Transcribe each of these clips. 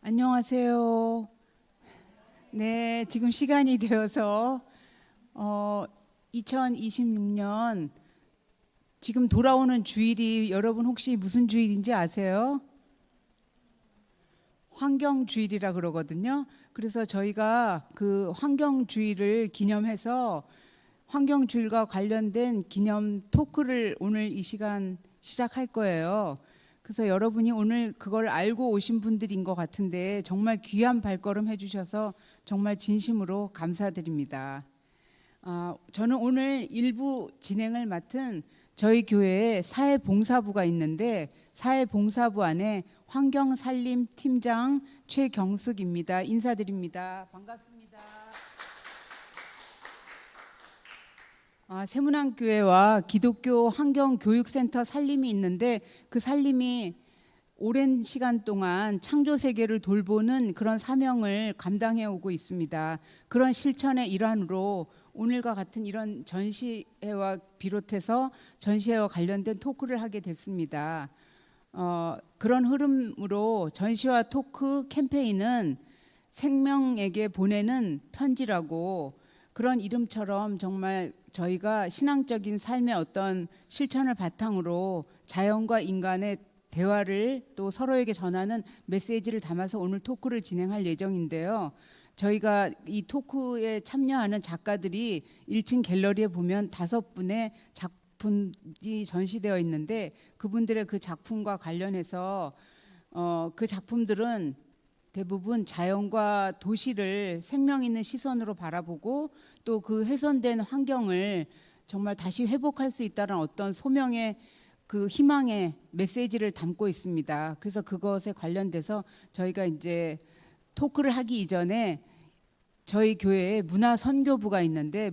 안녕하세요. 네, 지금 시간이 되어서 2026년 지금 돌아오는 주일이 여러분 혹시 무슨 주일인지 아세요? 환경주일이라 그러거든요. 그래서 저희가 그 환경주일을 기념해서 환경주일과 관련된 기념 토크를 오늘 이 시간 시작할 거예요. 그래서 여러분이 오늘 그걸 알고 오신 분들인 것 같은데 정말 귀한 발걸음 해주셔서 정말 진심으로 감사드립니다. 저는 오늘 일부 진행을 맡은 저희 교회에 사회봉사부가 있는데 사회봉사부 안에 환경살림팀장 최경숙입니다. 인사드립니다. 반갑습니다. 세문안교회와 기독교 환경교육센터 살림이 있는데 그 살림이 오랜 시간 동안 창조세계를 돌보는 그런 사명을 감당해 오고 있습니다. 그런 실천의 일환으로 오늘과 같은 이런 전시회와 비롯해서 전시회와 관련된 토크를 하게 됐습니다. 그런 흐름으로 전시와 토크 캠페인은 생명에게 보내는 편지라고 그런 이름처럼 정말 저희가 신앙적인 삶의 어떤 실천을 바탕으로 자연과 인간의 대화를 또 서로에게 전하는 메시지를 담아서 오늘 토크를 진행할 예정인데요. 저희가 이 토크에 참여하는 작가들이 1층 갤러리에 보면 5분의 작품이 전시되어 있는데 그분들의 그 작품과 관련해서 그 작품들은 대부분 자연과 도시를 생명 있는 시선으로 바라보고 또 그 훼손된 환경을 정말 다시 회복할 수 있다는 어떤 소명의 그 희망의 메시지를 담고 있습니다. 그래서 그것에 관련돼서 저희가 이제 토크를 하기 이전에 저희 교회에 문화선교부가 있는데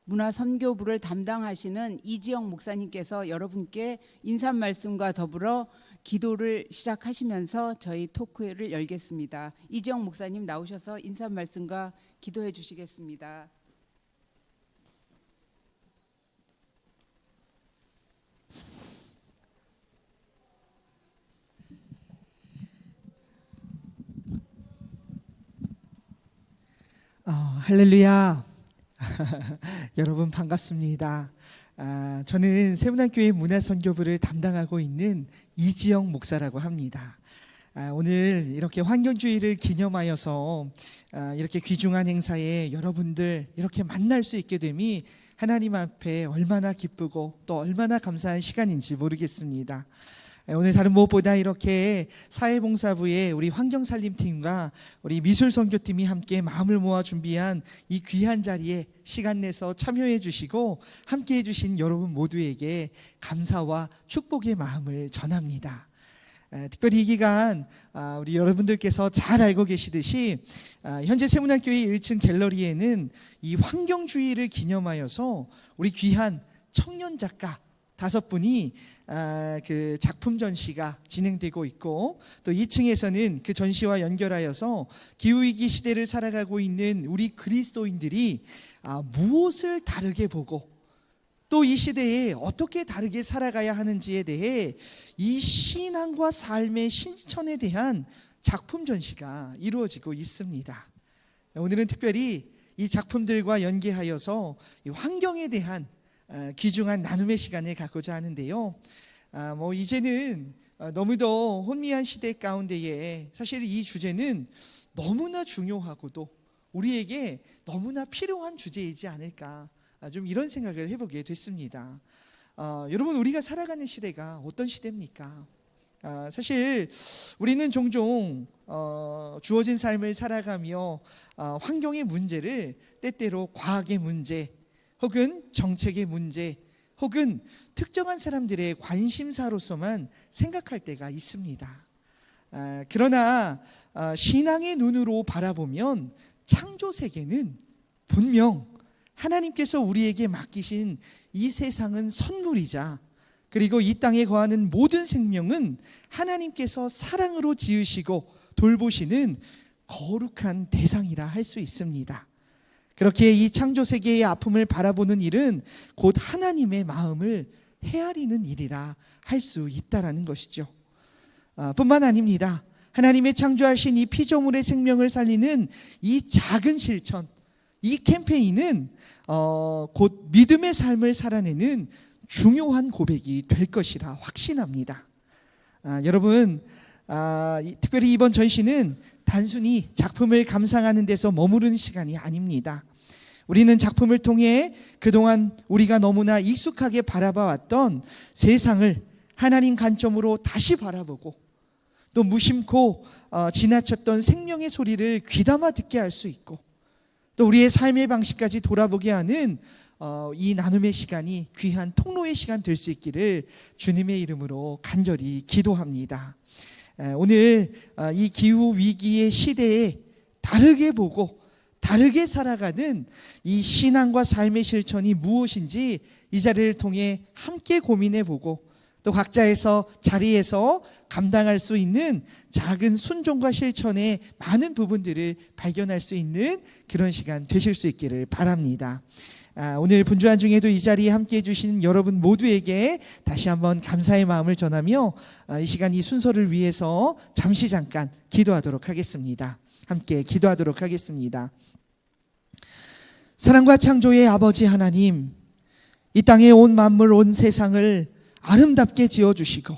문화선교부를 담당하시는 이지영 목사님께서 여러분께 인사 말씀과 더불어 기도를 시작하시면서 저희 토크를 열겠습니다. 이지영 목사님 나오셔서 인사 말씀과 기도해 주시겠습니다. 할렐루야. 여러분 반갑습니다. 저는 세문안교회 문화선교부를 담당하고 있는 이지영 목사라고 합니다. 오늘 이렇게 환경주의를 기념하여서 이렇게 귀중한 행사에 여러분들 이렇게 만날 수 있게 됨이 하나님 앞에 얼마나 기쁘고 또 얼마나 감사한 시간인지 모르겠습니다. 오늘 다른 무엇보다 이렇게 사회봉사부의 우리 환경살림팀과 우리 미술선교팀이 함께 마음을 모아 준비한 이 귀한 자리에 시간 내서 참여해 주시고 함께 해주신 여러분 모두에게 감사와 축복의 마음을 전합니다. 특별히 이 기간 우리 여러분들께서 잘 알고 계시듯이 현재 세문안교회 1층 갤러리에는 이 환경주의를 기념하여서 우리 귀한 청년 작가 5분이 그 작품 전시가 진행되고 있고 또 2층에서는 그 전시와 연결하여서 기후위기 시대를 살아가고 있는 우리 그리스도인들이 무엇을 다르게 보고 또 이 시대에 어떻게 다르게 살아가야 하는지에 대해 이 신앙과 삶의 실천에 대한 작품 전시가 이루어지고 있습니다. 오늘은 특별히 이 작품들과 연계하여서 이 환경에 대한 귀중한 나눔의 시간을 갖고자 하는데요. 이제는 너무도 혼미한 시대 가운데에 사실 이 주제는 너무나 중요하고도 우리에게 너무나 필요한 주제이지 않을까 좀 이런 생각을 해보게 됐습니다. 여러분 우리가 살아가는 시대가 어떤 시대입니까? 사실 우리는 종종 주어진 삶을 살아가며 환경의 문제를 때때로 과학의 문제 혹은 정책의 문제 혹은 특정한 사람들의 관심사로서만 생각할 때가 있습니다. 그러나 신앙의 눈으로 바라보면 창조세계는 분명 하나님께서 우리에게 맡기신 이 세상은 선물이자 그리고 이 땅에 거하는 모든 생명은 하나님께서 사랑으로 지으시고 돌보시는 거룩한 대상이라 할 수 있습니다. 그렇게 이 창조세계의 아픔을 바라보는 일은 곧 하나님의 마음을 헤아리는 일이라 할 수 있다라는 것이죠. 뿐만 아닙니다. 하나님의 창조하신 이 피조물의 생명을 살리는 이 작은 실천, 이 캠페인은 곧 믿음의 삶을 살아내는 중요한 고백이 될 것이라 확신합니다. 여러분, 특별히 이번 전시는 단순히 작품을 감상하는 데서 머무르는 시간이 아닙니다. 우리는 작품을 통해 그동안 우리가 너무나 익숙하게 바라봐왔던 세상을 하나님 관점으로 다시 바라보고, 또 무심코 지나쳤던 생명의 소리를 귀담아 듣게 할 수 있고, 또 우리의 삶의 방식까지 돌아보게 하는 이 나눔의 시간이 귀한 통로의 시간 될 수 있기를 주님의 이름으로 간절히 기도합니다. 오늘 이 기후 위기의 시대에 다르게 보고 다르게 살아가는 이 신앙과 삶의 실천이 무엇인지 이 자리를 통해 함께 고민해 보고, 또 각자에서 자리에서 감당할 수 있는 작은 순종과 실천의 많은 부분들을 발견할 수 있는 그런 시간 되실 수 있기를 바랍니다. 오늘 분주한 중에도 이 자리에 함께해 주신 여러분 모두에게 다시 한번 감사의 마음을 전하며 이 시간 이 순서를 위해서 잠깐 기도하도록 하겠습니다. 함께 기도하도록 하겠습니다. 사랑과 창조의 아버지 하나님, 이 땅에 온 만물, 온 세상을 아름답게 지어주시고,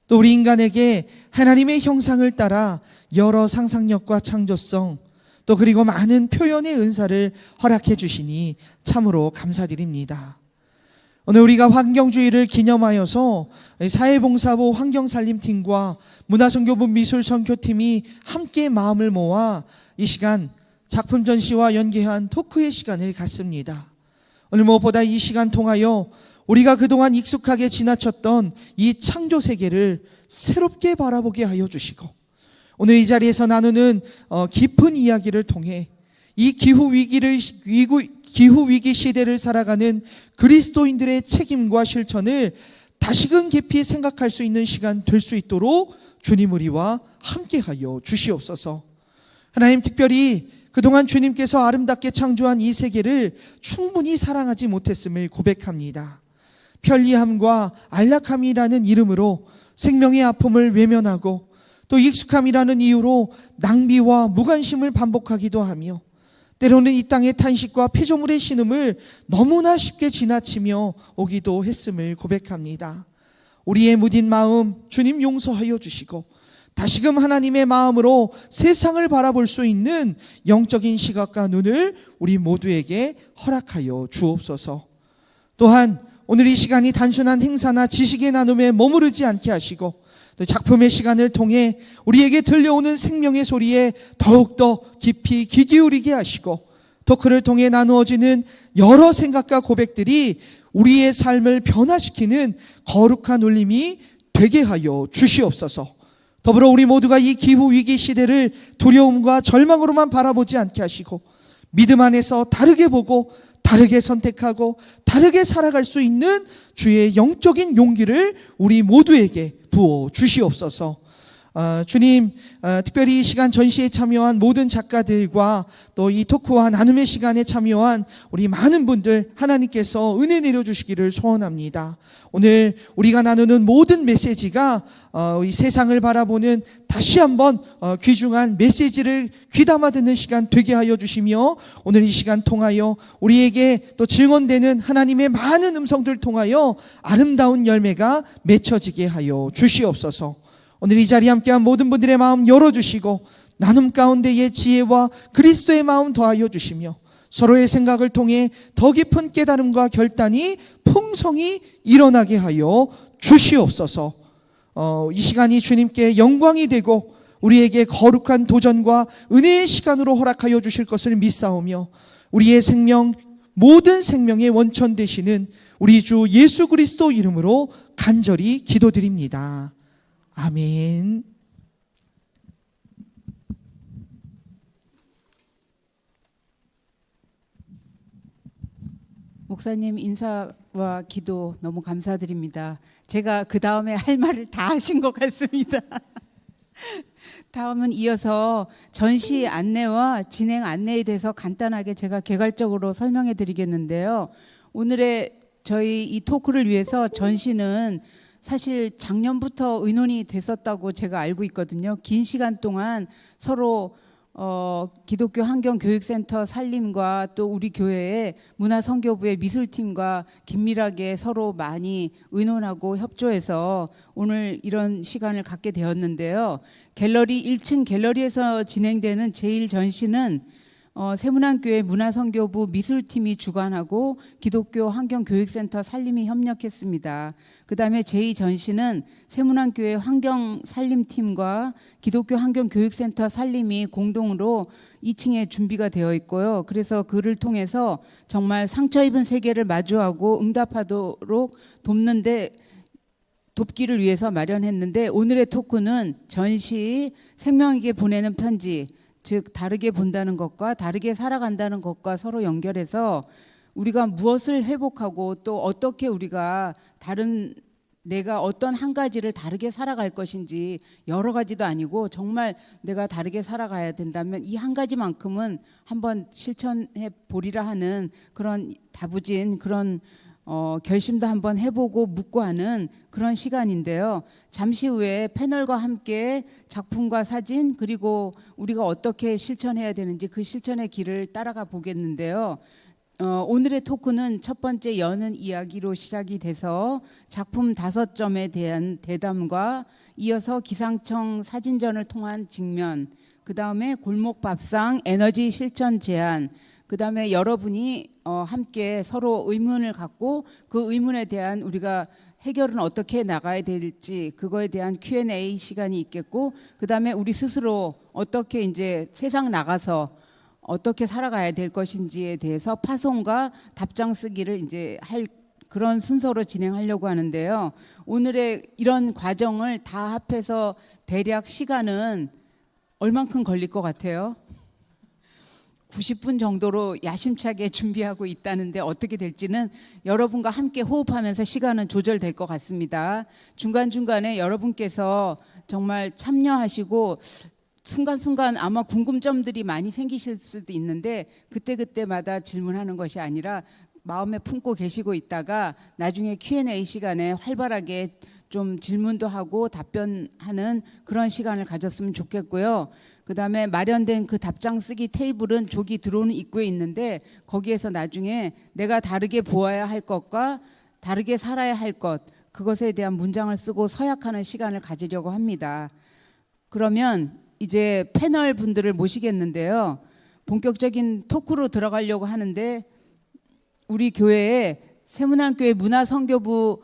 또 우리 인간에게 하나님의 형상을 따라 여러 상상력과 창조성, 또 그리고 많은 표현의 은사를 허락해 주시니 참으로 감사드립니다. 오늘 우리가 환경주의를 기념하여서 사회봉사부 환경살림팀과 문화선교부 미술선교팀이 함께 마음을 모아 이 시간 작품 전시와 연계한 토크의 시간을 갖습니다. 오늘 무엇보다 이 시간 통하여 우리가 그동안 익숙하게 지나쳤던 이 창조 세계를 새롭게 바라보게 하여 주시고, 오늘 이 자리에서 나누는 깊은 이야기를 통해 이 기후 위기 시대를 살아가는 그리스도인들의 책임과 실천을 다시금 깊이 생각할 수 있는 시간 될 수 있도록 주님 우리와 함께하여 주시옵소서. 하나님, 특별히 그동안 주님께서 아름답게 창조한 이 세계를 충분히 사랑하지 못했음을 고백합니다. 편리함과 안락함이라는 이름으로 생명의 아픔을 외면하고, 또 익숙함이라는 이유로 낭비와 무관심을 반복하기도 하며, 때로는 이 땅의 탄식과 피조물의 신음을 너무나 쉽게 지나치며 오기도 했음을 고백합니다. 우리의 무딘 마음 주님 용서하여 주시고, 다시금 하나님의 마음으로 세상을 바라볼 수 있는 영적인 시각과 눈을 우리 모두에게 허락하여 주옵소서. 또한 오늘 이 시간이 단순한 행사나 지식의 나눔에 머무르지 않게 하시고, 또 작품의 시간을 통해 우리에게 들려오는 생명의 소리에 더욱더 깊이 귀 기울이게 하시고, 토크를 통해 나누어지는 여러 생각과 고백들이 우리의 삶을 변화시키는 거룩한 울림이 되게 하여 주시옵소서. 더불어 우리 모두가 이 기후위기 시대를 두려움과 절망으로만 바라보지 않게 하시고, 믿음 안에서 다르게 보고 다르게 선택하고 다르게 살아갈 수 있는 주의 영적인 용기를 우리 모두에게 부어 주시옵소서. 주님, 특별히 이 시간 전시에 참여한 모든 작가들과 또 이 토크와 나눔의 시간에 참여한 우리 많은 분들, 하나님께서 은혜 내려주시기를 소원합니다. 오늘 우리가 나누는 모든 메시지가 이 세상을 바라보는 다시 한번 귀중한 메시지를 귀담아 듣는 시간 되게 하여 주시며, 오늘 이 시간 통하여 우리에게 또 증언되는 하나님의 많은 음성들 통하여 아름다운 열매가 맺혀지게 하여 주시옵소서. 오늘 이 자리에 함께한 모든 분들의 마음 열어주시고, 나눔 가운데의 지혜와 그리스도의 마음 더하여 주시며, 서로의 생각을 통해 더 깊은 깨달음과 결단이 풍성히 일어나게 하여 주시옵소서. 이 시간이 주님께 영광이 되고 우리에게 거룩한 도전과 은혜의 시간으로 허락하여 주실 것을 믿사오며, 우리의 생명, 모든 생명의 원천 되시는 우리 주 예수 그리스도 이름으로 간절히 기도드립니다. 아멘. 목사님 인사와 기도 너무 감사드립니다. 제가 그 다음에 할 말을 다 하신 것 같습니다. 다음은 이어서 전시 안내와 진행 안내에 대해서 간단하게 제가 개괄적으로 설명해 드리겠는데요. 오늘의 저희 이 토크를 위해서 전시는 사실 작년부터 의논이 됐었다고 제가 알고 있거든요. 긴 시간 동안 서로 기독교 환경교육센터 살림과 또 우리 교회의 문화선교부의 미술팀과 긴밀하게 서로 많이 의논하고 협조해서 오늘 이런 시간을 갖게 되었는데요. 갤러리 1층 갤러리에서 진행되는 제1전시는 세문안교회 문화선교부 미술팀이 주관하고 기독교 환경교육센터 살림이 협력했습니다. 그 다음에 제2전시는 세문안교회 환경살림팀과 기독교 환경교육센터 살림이 공동으로 2층에 준비가 되어 있고요. 그래서 그를 통해서 정말 상처 입은 세계를 마주하고 응답하도록 돕기를 위해서 마련했는데, 오늘의 토크는 전시 생명에게 보내는 편지, 즉 다르게 본다는 것과 다르게 살아간다는 것과 서로 연결해서 우리가 무엇을 회복하고 또 어떻게 우리가 내가 어떤 한 가지를 다르게 살아갈 것인지, 여러 가지도 아니고 정말 내가 다르게 살아가야 된다면 이 한 가지만큼은 한번 실천해 보리라 하는 그런 다부진 그런 결심도 한번 해보고 묻고 하는 그런 시간인데요. 잠시 후에 패널과 함께 작품과 사진, 그리고 우리가 어떻게 실천해야 되는지 그 실천의 길을 따라가 보겠는데요. 오늘의 토크는 첫 번째 여는 이야기로 시작이 돼서 작품 5점에 대한 대담과 이어서 기상청 사진전을 통한 직면, 그 다음에 골목밥상 에너지 실천 제안, 그 다음에 여러분이 함께 서로 의문을 갖고 그 의문에 대한 우리가 해결은 어떻게 나가야 될지 그거에 대한 Q&A 시간이 있겠고, 그 다음에 우리 스스로 어떻게 이제 세상 나가서 어떻게 살아가야 될 것인지에 대해서 파송과 답장 쓰기를 이제 할 그런 순서로 진행하려고 하는데요. 오늘의 이런 과정을 다 합해서 대략 시간은 얼만큼 걸릴 것 같아요? 90분 정도로 야심차게 준비하고 있다는데 어떻게 될지는 여러분과 함께 호흡하면서 시간은 조절될 것 같습니다. 중간중간에 여러분께서 정말 참여하시고 순간순간 아마 궁금점들이 많이 생기실 수도 있는데 그때그때마다 질문하는 것이 아니라 마음에 품고 계시고 있다가 나중에 Q&A 시간에 활발하게 좀 질문도 하고 답변하는 그런 시간을 가졌으면 좋겠고요. 그 다음에 마련된 그 답장 쓰기 테이블은 저기 들어오는 입구에 있는데 거기에서 나중에 내가 다르게 보아야 할 것과 다르게 살아야 할 것, 그것에 대한 문장을 쓰고 서약하는 시간을 가지려고 합니다. 그러면 이제 패널 분들을 모시겠는데요. 본격적인 토크로 들어가려고 하는데 우리 교회에 세문안교회 문화선교부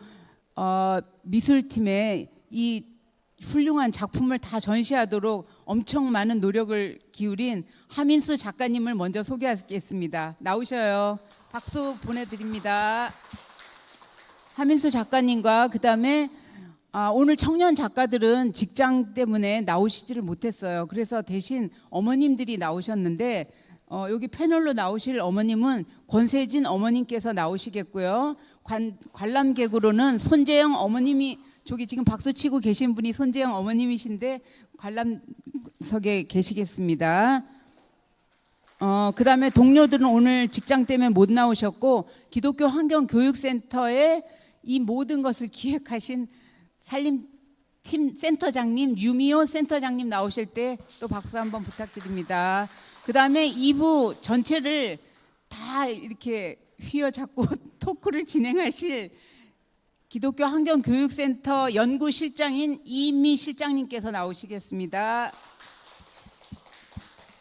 미술팀에 이 훌륭한 작품을 다 전시하도록 엄청 많은 노력을 기울인 하민수 작가님을 먼저 소개하겠습니다. 나오셔요. 박수 보내드립니다. 하민수 작가님과 그 다음에 오늘 청년 작가들은 직장 때문에 나오시지를 못했어요. 그래서 대신 어머님들이 나오셨는데 여기 패널로 나오실 어머님은 권세진 어머님께서 나오시겠고요. 관람객으로는 손재영 어머님이, 저기 지금 박수 치고 계신 분이 손재영 어머님이신데 관람석에 계시겠습니다. 그 다음에 동료들은 오늘 직장 때문에 못 나오셨고, 기독교 환경교육센터의 이 모든 것을 기획하신 살림팀 센터장님, 유미호 센터장님 나오실 때 또 박수 한번 부탁드립니다. 그 다음에 2부 전체를 다 이렇게 휘어잡고 토크를 진행하실 기독교 환경교육센터 연구실장인 이인미 실장님께서 나오시겠습니다.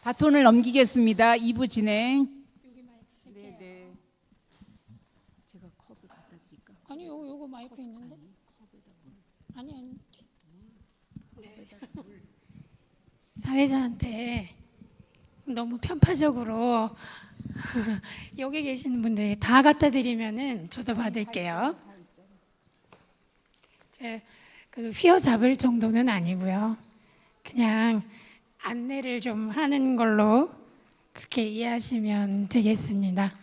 바톤을 넘기겠습니다. 2부 진행. 여기 마이크 쓸게요. 네. 제가 컵을 갖다 드릴까? 아니 요거 마이크 있는데? 아니. 네. 사회자한테 너무 편파적으로 여기 계시는 분들이 다 갖다 드리면은 저도 받을게요. 그 휘어잡을 정도는 아니고요. 그냥 안내를 좀 하는 걸로 그렇게 이해하시면 되겠습니다.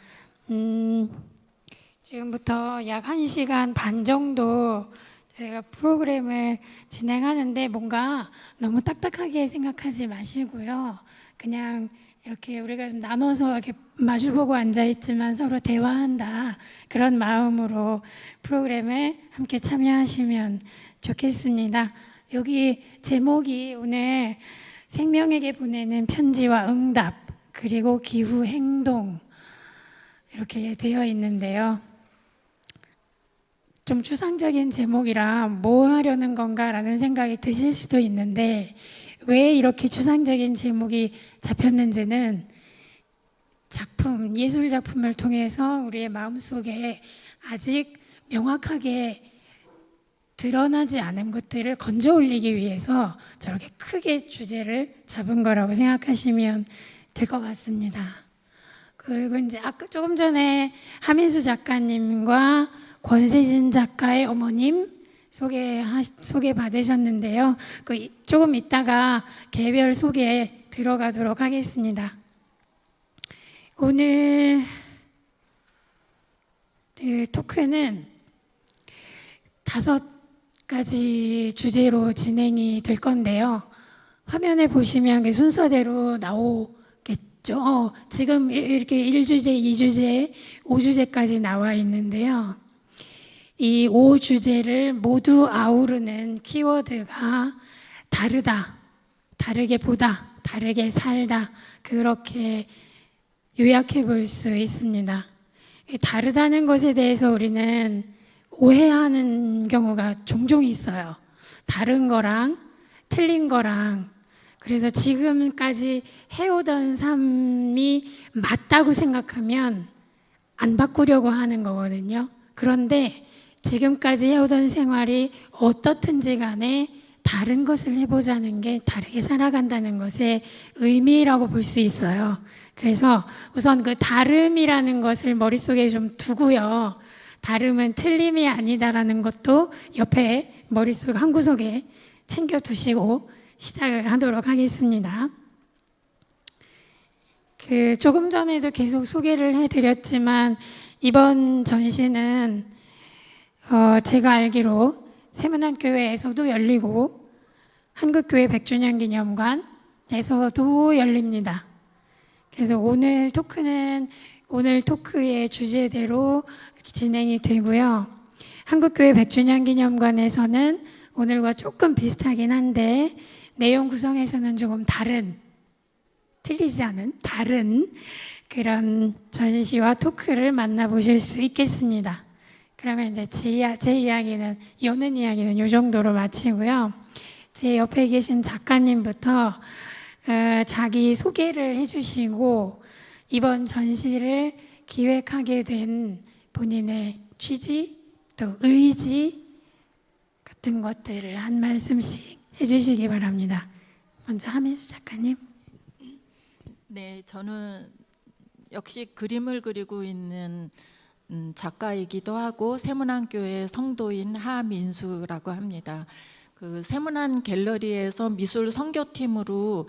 지금부터 약 1시간 반 정도 저희가 프로그램을 진행하는데 뭔가 너무 딱딱하게 생각하지 마시고요. 그냥 이렇게 우리가 좀 나눠서 이렇게 마주보고 앉아 있지만 서로 대화한다, 그런 마음으로 프로그램에 함께 참여하시면 좋겠습니다. 여기 제목이 오늘 생명에게 보내는 편지와 응답, 그리고 기후 행동, 이렇게 되어 있는데요. 좀 추상적인 제목이라 뭐 하려는 건가라는 생각이 드실 수도 있는데, 왜 이렇게 추상적인 제목이 잡혔는지는 작품, 예술 작품을 통해서 우리의 마음속에 아직 명확하게 드러나지 않은 것들을 건져 올리기 위해서 저렇게 크게 주제를 잡은 거라고 생각하시면 될 것 같습니다. 그리고 이제 아까 조금 전에 하민수 작가님과 권세진 작가의 어머님 소개 받으셨는데요. 조금 이따가 개별 소개에 들어가도록 하겠습니다. 오늘 토크는 5가지 주제로 진행이 될 건데요. 화면에 보시면 그 순서대로 나오겠죠. 지금 이렇게 1주제, 2주제, 5주제까지 나와 있는데요. 이 5주제를 모두 아우르는 키워드가 다르다, 다르게 보다, 다르게 살다, 그렇게 요약해 볼 수 있습니다. 다르다는 것에 대해서 우리는 오해하는 경우가 종종 있어요. 다른 거랑 틀린 거랑. 그래서 지금까지 해오던 삶이 맞다고 생각하면 안 바꾸려고 하는 거거든요. 그런데 지금까지 해오던 생활이 어떻든지 간에 다른 것을 해보자는 게 다르게 살아간다는 것의 의미라고 볼 수 있어요. 그래서 우선 그 다름이라는 것을 머릿속에 좀 두고요. 다름은 틀림이 아니다라는 것도 옆에 머릿속 한 구석에 챙겨두시고 시작을 하도록 하겠습니다. 조금 전에도 계속 소개를 해드렸지만 이번 전시는 제가 알기로 세문안교회에서도 열리고 한국교회 100주년 기념관에서도 열립니다. 그래서 오늘 토크의 주제대로 진행이 되고요. 한국교회 100주년 기념관에서는 오늘과 조금 비슷하긴 한데 내용 구성에서는 조금 틀리지 않은 다른 그런 전시와 토크를 만나보실 수 있겠습니다. 그러면 이제 여는 이야기는 이 정도로 마치고요. 제 옆에 계신 작가님부터 자기 소개를 해주시고 이번 전시를 기획하게 된 본인의 취지, 또 의지 같은 것들을 한 말씀씩 해주시기 바랍니다. 먼저 하민수 작가님. 네, 저는 역시 그림을 그리고 있는 작가이기도 하고 세문안교회 성도인 하민수라고 합니다. 그 세문안 갤러리에서 미술 선교팀으로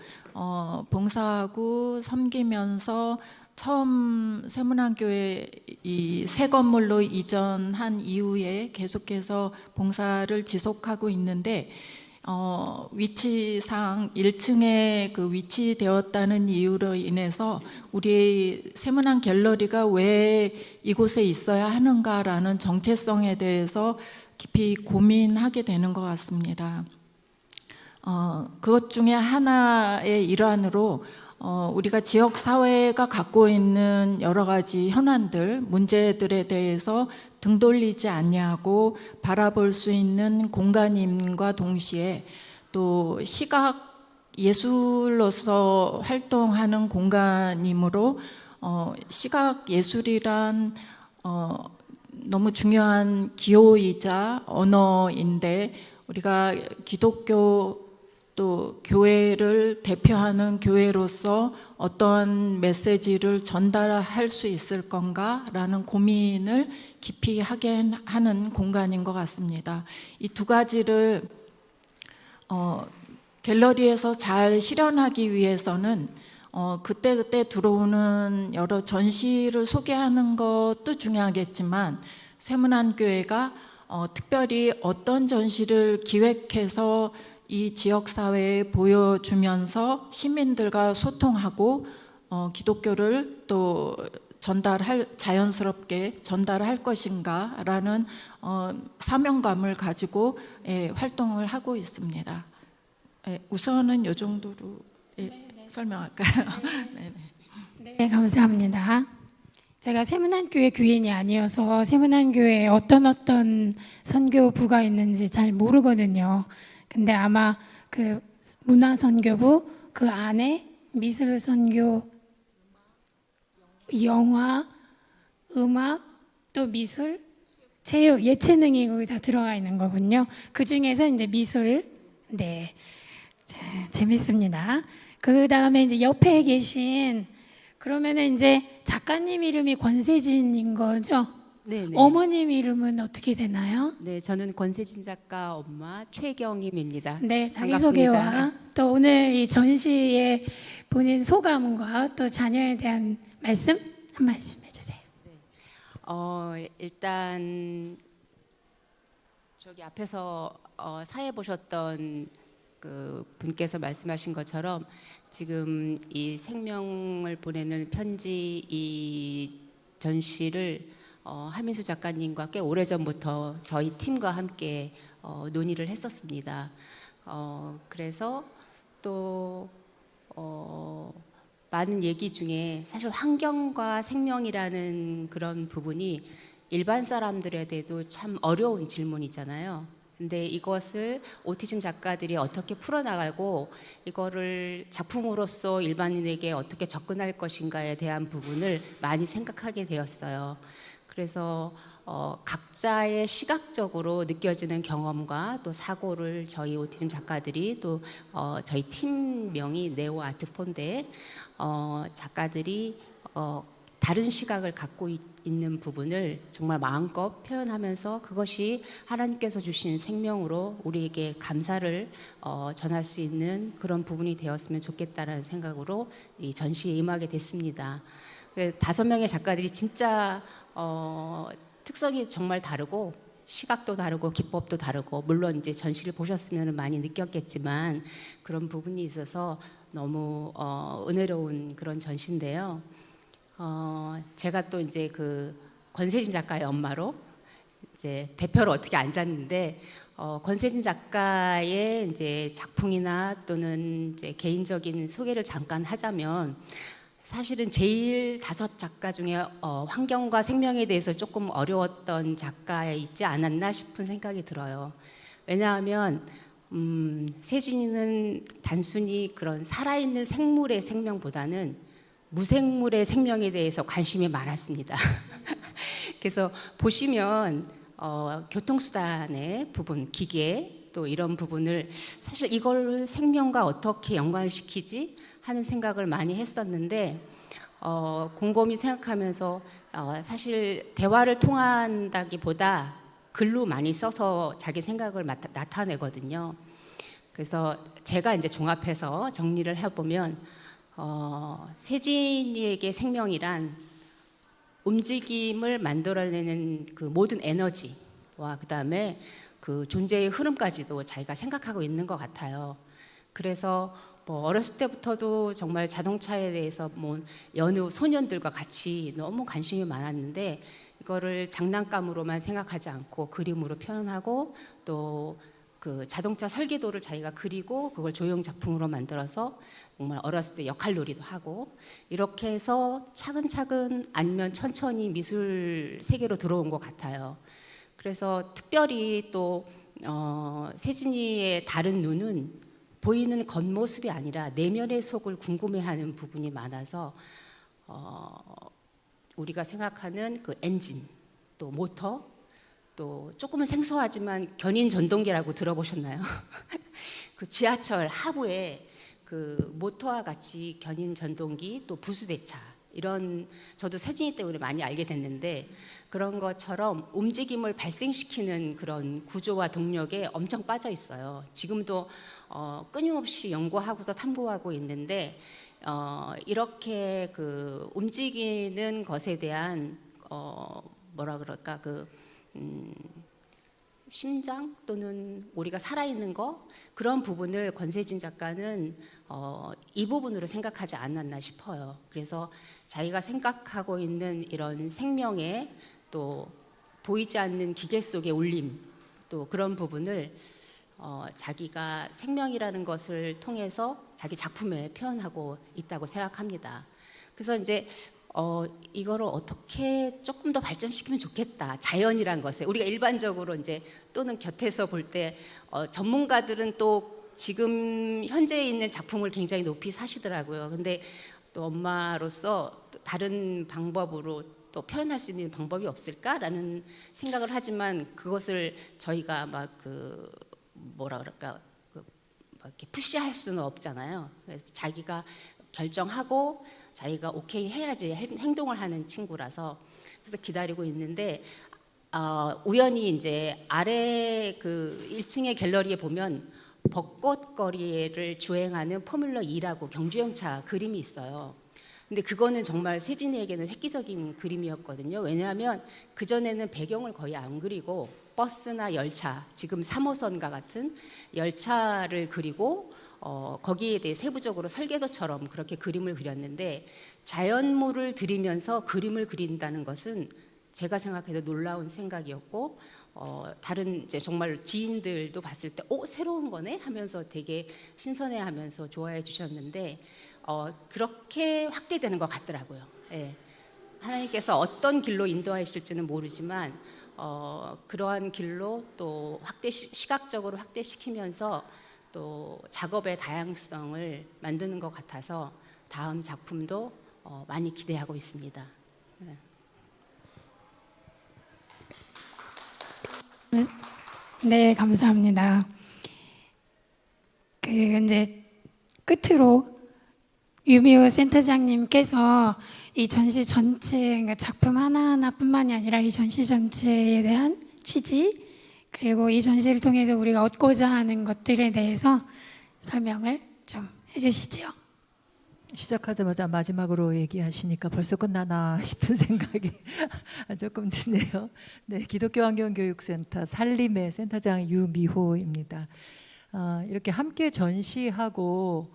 봉사하고 섬기면서 처음 세문안교회 이 새 건물로 이전한 이후에 계속해서 봉사를 지속하고 있는데 위치상 1층에 그 위치되었다는 이유로 인해서 우리 세문안 갤러리가 왜 이곳에 있어야 하는가라는 정체성에 대해서 깊이 고민하게 되는 것 같습니다. 그것 중에 하나의 일환으로 우리가 지역 사회가 갖고 있는 여러 가지 현안들, 문제들에 대해서 등 돌리지 않냐고 바라볼 수 있는 공간임과 동시에 또 시각 예술로서 활동하는 공간이므로 시각 예술이란 너무 중요한 기호이자 언어인데 우리가 기독교 또 교회를 대표하는 교회로서 어떠한 메시지를 전달할 수 있을 건가라는 고민을 깊이 하게 하는 공간인 것 같습니다. 이 두 가지를 갤러리에서 잘 실현하기 위해서는 그때그때 들어오는 여러 전시를 소개하는 것도 중요하겠지만 세문안교회가 특별히 어떤 전시를 기획해서 이 지역사회에 보여주면서 시민들과 소통하고 기독교를 또 자연스럽게 전달할 것인가라는 사명감을 가지고 활동을 하고 있습니다. 우선은 이 정도로 설명할까요? 네네. 네, 감사합니다. 제가 세문안교회 교인이 아니어서 세문안교회에 어떤 선교부가 있는지 잘 모르거든요. 근데 아마 그 문화선교부 그 안에 미술선교, 영화, 음악, 또 미술, 체육, 예체능이 거기 다 들어가 있는 거군요. 그 중에서 이제 미술, 네, 재밌습니다. 그 다음에 이제 옆에 계신 그러면은 이제 작가님 이름이 권세진인 거죠? 네네. 어머님 이름은 어떻게 되나요? 네, 저는 권세진 작가 엄마 최경임입니다. 네, 반갑습니다. 자기소개와 또 오늘 이 전시에 본인 소감과 또 자녀에 대한 말씀 한 말씀 해주세요. 일단 저기 앞에서 사회 보셨던 그 분께서 말씀하신 것처럼 지금 이 생명을 보내는 편지 이 전시를 하민수 작가님과 꽤 오래전부터 저희 팀과 함께 논의를 했었습니다. 그래서 또 많은 얘기 중에 사실 환경과 생명이라는 그런 부분이 일반 사람들에게도 참 어려운 질문이잖아요. 근데 이것을 오티즘 작가들이 어떻게 풀어나가고 이거를 작품으로서 일반인에게 어떻게 접근할 것인가에 대한 부분을 많이 생각하게 되었어요. 그래서 각자의 시각적으로 느껴지는 경험과 또 사고를 저희 오티즘 작가들이 또 저희 팀명이 네오 아트폰데 작가들이 다른 시각을 갖고 있는 부분을 정말 마음껏 표현하면서 그것이 하나님께서 주신 생명으로 우리에게 감사를 전할 수 있는 그런 부분이 되었으면 좋겠다라는 생각으로 이 전시에 임하게 됐습니다. 5명의 작가들이 진짜 특성이 정말 다르고 시각도 다르고 기법도 다르고 물론 이제 전시를 보셨으면 많이 느꼈겠지만 그런 부분이 있어서 너무 은혜로운 그런 전시인데요. 제가 또 이제 그 권세진 작가의 엄마로 이제 대표로 어떻게 앉았는데 권세진 작가의 이제 작품이나 또는 이제 개인적인 소개를 잠깐 하자면 사실은 제일 5 작가 중에 환경과 생명에 대해서 조금 어려웠던 작가이지 않았나 싶은 생각이 들어요. 왜냐하면 세진이는 단순히 그런 살아있는 생물의 생명보다는 무생물의 생명에 대해서 관심이 많았습니다. 그래서 보시면 교통수단의 부분, 기계 또 이런 부분을 사실 이걸 생명과 어떻게 연관을 시키지 하는 생각을 많이 했었는데 곰곰이 생각하면서 사실 대화를 통한다기보다 글로 많이 써서 자기 생각을 나타내거든요. 그래서 제가 이제 종합해서 정리를 해보면 세진이에게 생명이란 움직임을 만들어내는 그 모든 에너지와 그 다음에 그 존재의 흐름까지도 자기가 생각하고 있는 것 같아요. 그래서 뭐 어렸을 때부터도 정말 자동차에 대해서 뭐 여느 소년들과 같이 너무 관심이 많았는데 이거를 장난감으로만 생각하지 않고 그림으로 표현하고 또 그 자동차 설계도를 자기가 그리고 그걸 조형 작품으로 만들어서 정말 어렸을 때 역할놀이도 하고 이렇게 해서 차근차근 아니면 천천히 미술 세계로 들어온 것 같아요. 그래서 특별히 또 세진이의 다른 눈은 보이는 겉모습이 아니라 내면의 속을 궁금해하는 부분이 많아서 우리가 생각하는 그 엔진 또 모터 또 조금은 생소하지만 견인 전동기라고 들어보셨나요? 그 지하철 하부에 그 모터와 같이 견인 전동기 또 부수대차 이런 저도 세진이 때문에 많이 알게 됐는데 그런 것처럼 움직임을 발생시키는 그런 구조와 동력에 엄청 빠져 있어요. 지금도 끊임없이 연구하고서 탐구하고 있는데 이렇게 그 움직이는 것에 대한 뭐라 그럴까 그 심장 또는 우리가 살아있는 거 그런 부분을 권세진 작가는 이 부분으로 생각하지 않았나 싶어요. 그래서 자기가 생각하고 있는 이런 생명의 또 보이지 않는 기계 속의 울림 또 그런 부분을 자기가 생명이라는 것을 통해서 자기 작품에 표현하고 있다고 생각합니다. 그래서 이제 이거를 어떻게 조금 더 발전시키면 좋겠다. 자연이란 것에 우리가 일반적으로 이제 또는 곁에서 볼 때 전문가들은 또 지금 현재 있는 작품을 굉장히 높이 사시더라고요. 근데 또 엄마로서 또 다른 방법으로 또 표현할 수 있는 방법이 없을까라는 생각을 하지만 그것을 저희가 막 뭐라 그럴까 막 이렇게 푸시할 수는 없잖아요. 그래서 자기가 결정하고 자기가 오케이 해야지 행동을 하는 친구라서 그래서 기다리고 있는데 우연히 이제 아래 그 1층의 갤러리에 보면 벚꽃거리를 주행하는 포뮬러 2라고 경주용차 그림이 있어요. 근데 그거는 정말 세진이에게는 획기적인 그림이었거든요. 왜냐하면 그전에는 배경을 거의 안 그리고 버스나 열차, 지금 3호선과 같은 열차를 그리고 거기에 대해 세부적으로 설계도처럼 그렇게 그림을 그렸는데 자연물을 들이면서 그림을 그린다는 것은 제가 생각해도 놀라운 생각이었고 다른 이제 정말 지인들도 봤을 때 새로운 거네 하면서 되게 신선해하면서 좋아해 주셨는데 그렇게 확대되는 것 같더라고요. 예. 하나님께서 어떤 길로 인도하실지는 모르지만 그러한 길로 또 시각적으로 확대시키면서 또 작업의 다양성을 만드는 것 같아서 다음 작품도 많이 기대하고 있습니다. 네, 감사합니다. 이제 끝으로 유미호 센터장님께서 이 전시 전체 그러니까 작품 하나하나뿐만이 아니라 이 전시 전체에 대한 취지 그리고 이 전시를 통해서 우리가 얻고자 하는 것들에 대해서 설명을 좀 해주시죠. 시작하자마자 마지막으로 얘기하시니까 벌써 끝나나 싶은 생각이 조금 드네요. 네, 기독교 환경교육센터 살림의 센터장 유미호입니다. 이렇게 함께 전시하고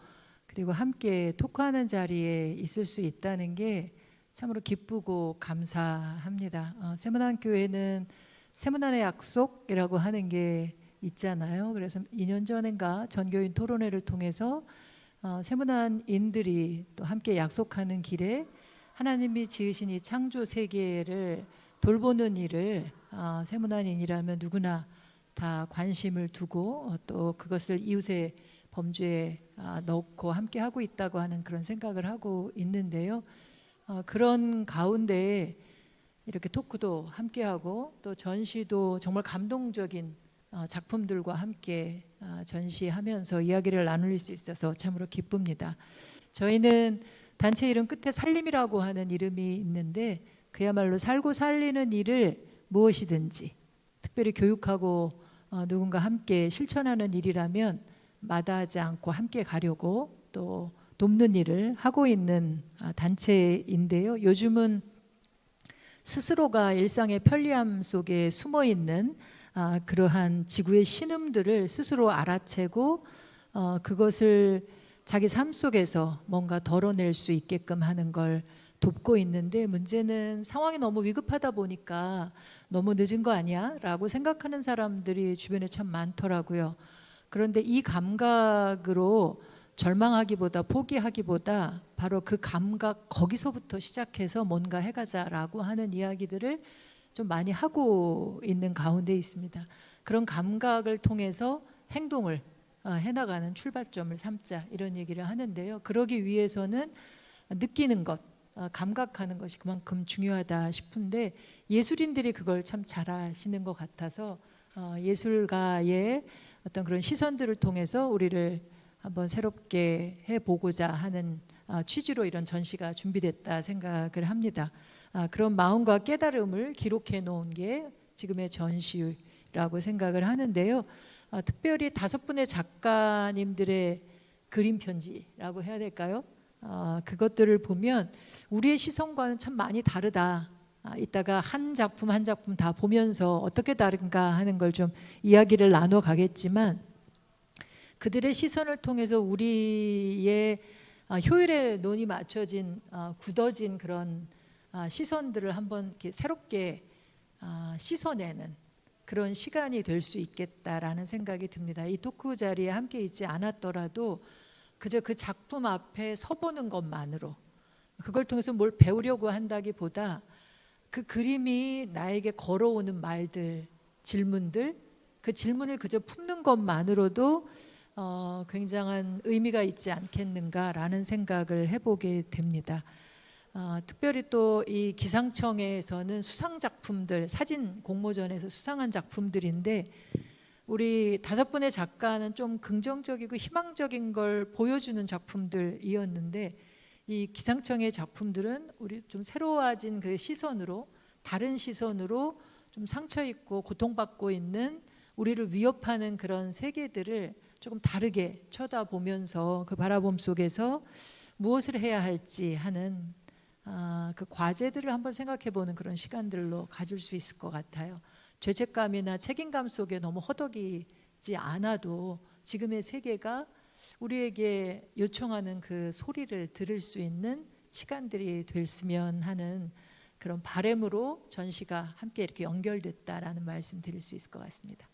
그리고 함께 토크하는 자리에 있을 수 있다는 게 참으로 기쁘고 감사합니다. 세문안교회는 세문안의 약속이라고 하는 게 있잖아요. 그래서 2년 전인가 전교인 토론회를 통해서 세문안인들이 또 함께 약속하는 길에 하나님이 지으신 이 창조 세계를 돌보는 일을 세문안인이라면 누구나 다 관심을 두고 또 그것을 이웃의 범주에 넣고 함께 하고 있다고 하는 그런 생각을 하고 있는데요. 그런 가운데 이렇게 토크도 함께 하고 또 전시도 정말 감동적인 작품들과 함께 전시하면서 이야기를 나눌 수 있어서 참으로 기쁩니다. 저희는 단체 이름 끝에 살림이라고 하는 이름이 있는데 그야말로 살고 살리는 일을 무엇이든지 특별히 교육하고 누군가 함께 실천하는 일이라면 마다하지 않고 함께 가려고 또 돕는 일을 하고 있는 단체인데요. 요즘은 스스로가 일상의 편리함 속에 숨어 있는 그러한 지구의 신음들을 스스로 알아채고 그것을 자기 삶 속에서 뭔가 덜어낼 수 있게끔 하는 걸 돕고 있는데 문제는 상황이 너무 위급하다 보니까 너무 늦은 거 아니야? 라고 생각하는 사람들이 주변에 참 많더라고요. 그런데 이 감각으로 절망하기보다 포기하기보다 바로 그 감각 거기서부터 시작해서 뭔가 해가자라고 하는 이야기들을 좀 많이 하고 있는 가운데 있습니다. 그런 감각을 통해서 행동을 해나가는 출발점을 삼자 이런 얘기를 하는데요. 그러기 위해서는 느끼는 것, 감각하는 것이 그만큼 중요하다 싶은데 예술인들이 그걸 참 잘하시는 것 같아서 예술가의 어떤 그런 시선들을 통해서 우리를 한번 새롭게 해보고자 하는 취지로 이런 전시가 준비됐다 생각을 합니다. 그런 마음과 깨달음을 기록해 놓은 게 지금의 전시라고 생각을 하는데요. 특별히 5분의 작가님들의 그림 편지라고 해야 될까요? 그것들을 보면 우리의 시선과는 참 많이 다르다. 이따가 한 작품 한 작품 다 보면서 어떻게 다른가 하는 걸 좀 이야기를 나눠 가겠지만, 그들의 시선을 통해서 우리의 효율에 논이 맞춰진 굳어진 그런 시선들을 한번 이렇게 새롭게 씻어내는 그런 시간이 될 수 있겠다라는 생각이 듭니다. 이 토크 자리에 함께 있지 않았더라도 그저 그 작품 앞에 서보는 것만으로, 그걸 통해서 뭘 배우려고 한다기보다 그 그림이 나에게 걸어오는 말들, 질문들, 그 질문을 그저 품는 것만으로도 굉장한 의미가 있지 않겠는가라는 생각을 해보게 됩니다. 특별히 또 이 기상청에서는 수상 작품들, 사진 공모전에서 수상한 작품들인데, 우리 5분의 작가는 좀 긍정적이고 희망적인 걸 보여주는 작품들이었는데, 이 기상청의 작품들은 우리 좀 새로워진 그 시선으로, 다른 시선으로 좀 상처 있고 고통받고 있는 우리를 위협하는 그런 세계들을 조금 다르게 쳐다보면서 그 바라봄 속에서 무엇을 해야 할지 하는 그 과제들을 한번 생각해보는 그런 시간들로 가질 수 있을 것 같아요. 죄책감이나 책임감 속에 너무 허덕이지 않아도 지금의 세계가 우리에게 요청하는 그 소리를 들을 수 있는 시간들이 됐으면 하는 그런 바람으로 전시가 함께 이렇게 연결됐다라는 말씀 드릴 수 있을 것 같습니다.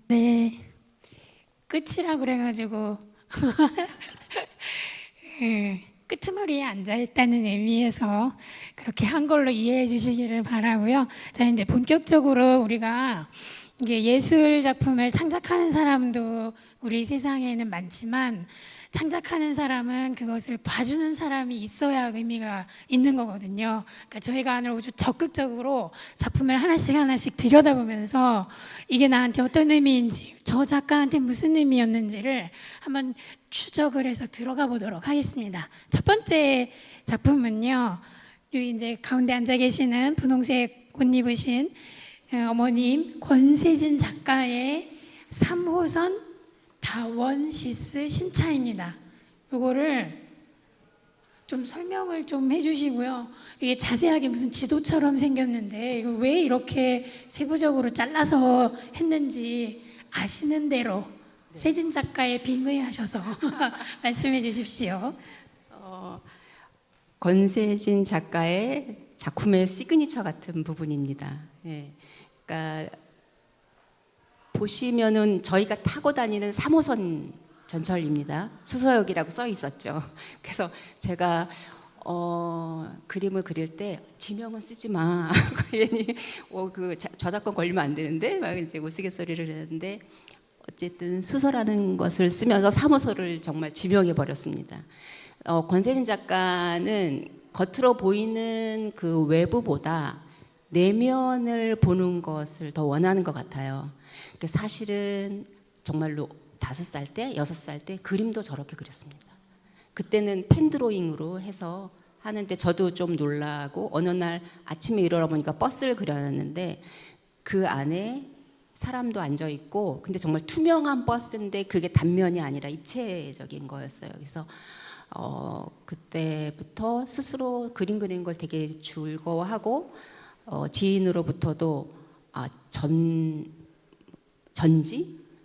네, 끝이라 그래가지고 끄트머리에 앉아있다는 의미에서 그렇게 한 걸로 이해해 주시기를 바라고요. 자, 이제 본격적으로 우리가 이게 예술 작품을 창작하는 사람도 우리 세상에는 많지만, 창작하는 사람은 그것을 봐주는 사람이 있어야 의미가 있는 거거든요. 그러니까 저희가 아주 적극적으로 작품을 하나씩 들여다보면서 이게 나한테 어떤 의미인지, 저 작가한테 무슨 의미였는지를 한번 추적을 해서 들어가 보도록 하겠습니다. 첫 번째 작품은요, 여기 이제 가운데 앉아 계시는 분홍색 옷 입으신 어머님 권세진 작가의 3호선 다원시스 신차입니다. 이거를 좀 설명을 좀 해주시고요. 이게 자세하게 무슨 지도처럼 생겼는데 이거 왜 이렇게 세부적으로 잘라서 했는지 아시는 대로 세진 작가에 빙의하셔서 말씀해 주십시오. 권세진 작가의 작품의 시그니처 같은 부분입니다. 예. 그러니까 보시면은 저희가 타고 다니는 3호선 전철입니다. 수서역이라고 써 있었죠. 그래서 제가 그림을 그릴 때 지명은 쓰지 마. 괜히 그 저작권 걸리면 안 되는데 막 이제 우스갯소리를 했는데, 어쨌든 수서라는 것을 쓰면서 3호선을 정말 지명해 버렸습니다. 권세진 작가는 겉으로 보이는 그 외부보다 내면을 보는 것을 더 원하는 것 같아요. 사실은 정말로 5살 때, 6살 때 그림도 저렇게 그렸습니다. 그때는 펜드로잉으로 해서 하는데 저도 좀 놀라고, 어느 날 아침에 일어나 보니까 버스를 그려놨는데 그 안에 사람도 앉아 있고, 근데 정말 투명한 버스인데 그게 단면이 아니라 입체적인 거였어요. 그래서 그때부터 스스로 그림 그리는 걸 되게 즐거워하고, 지인으로부터도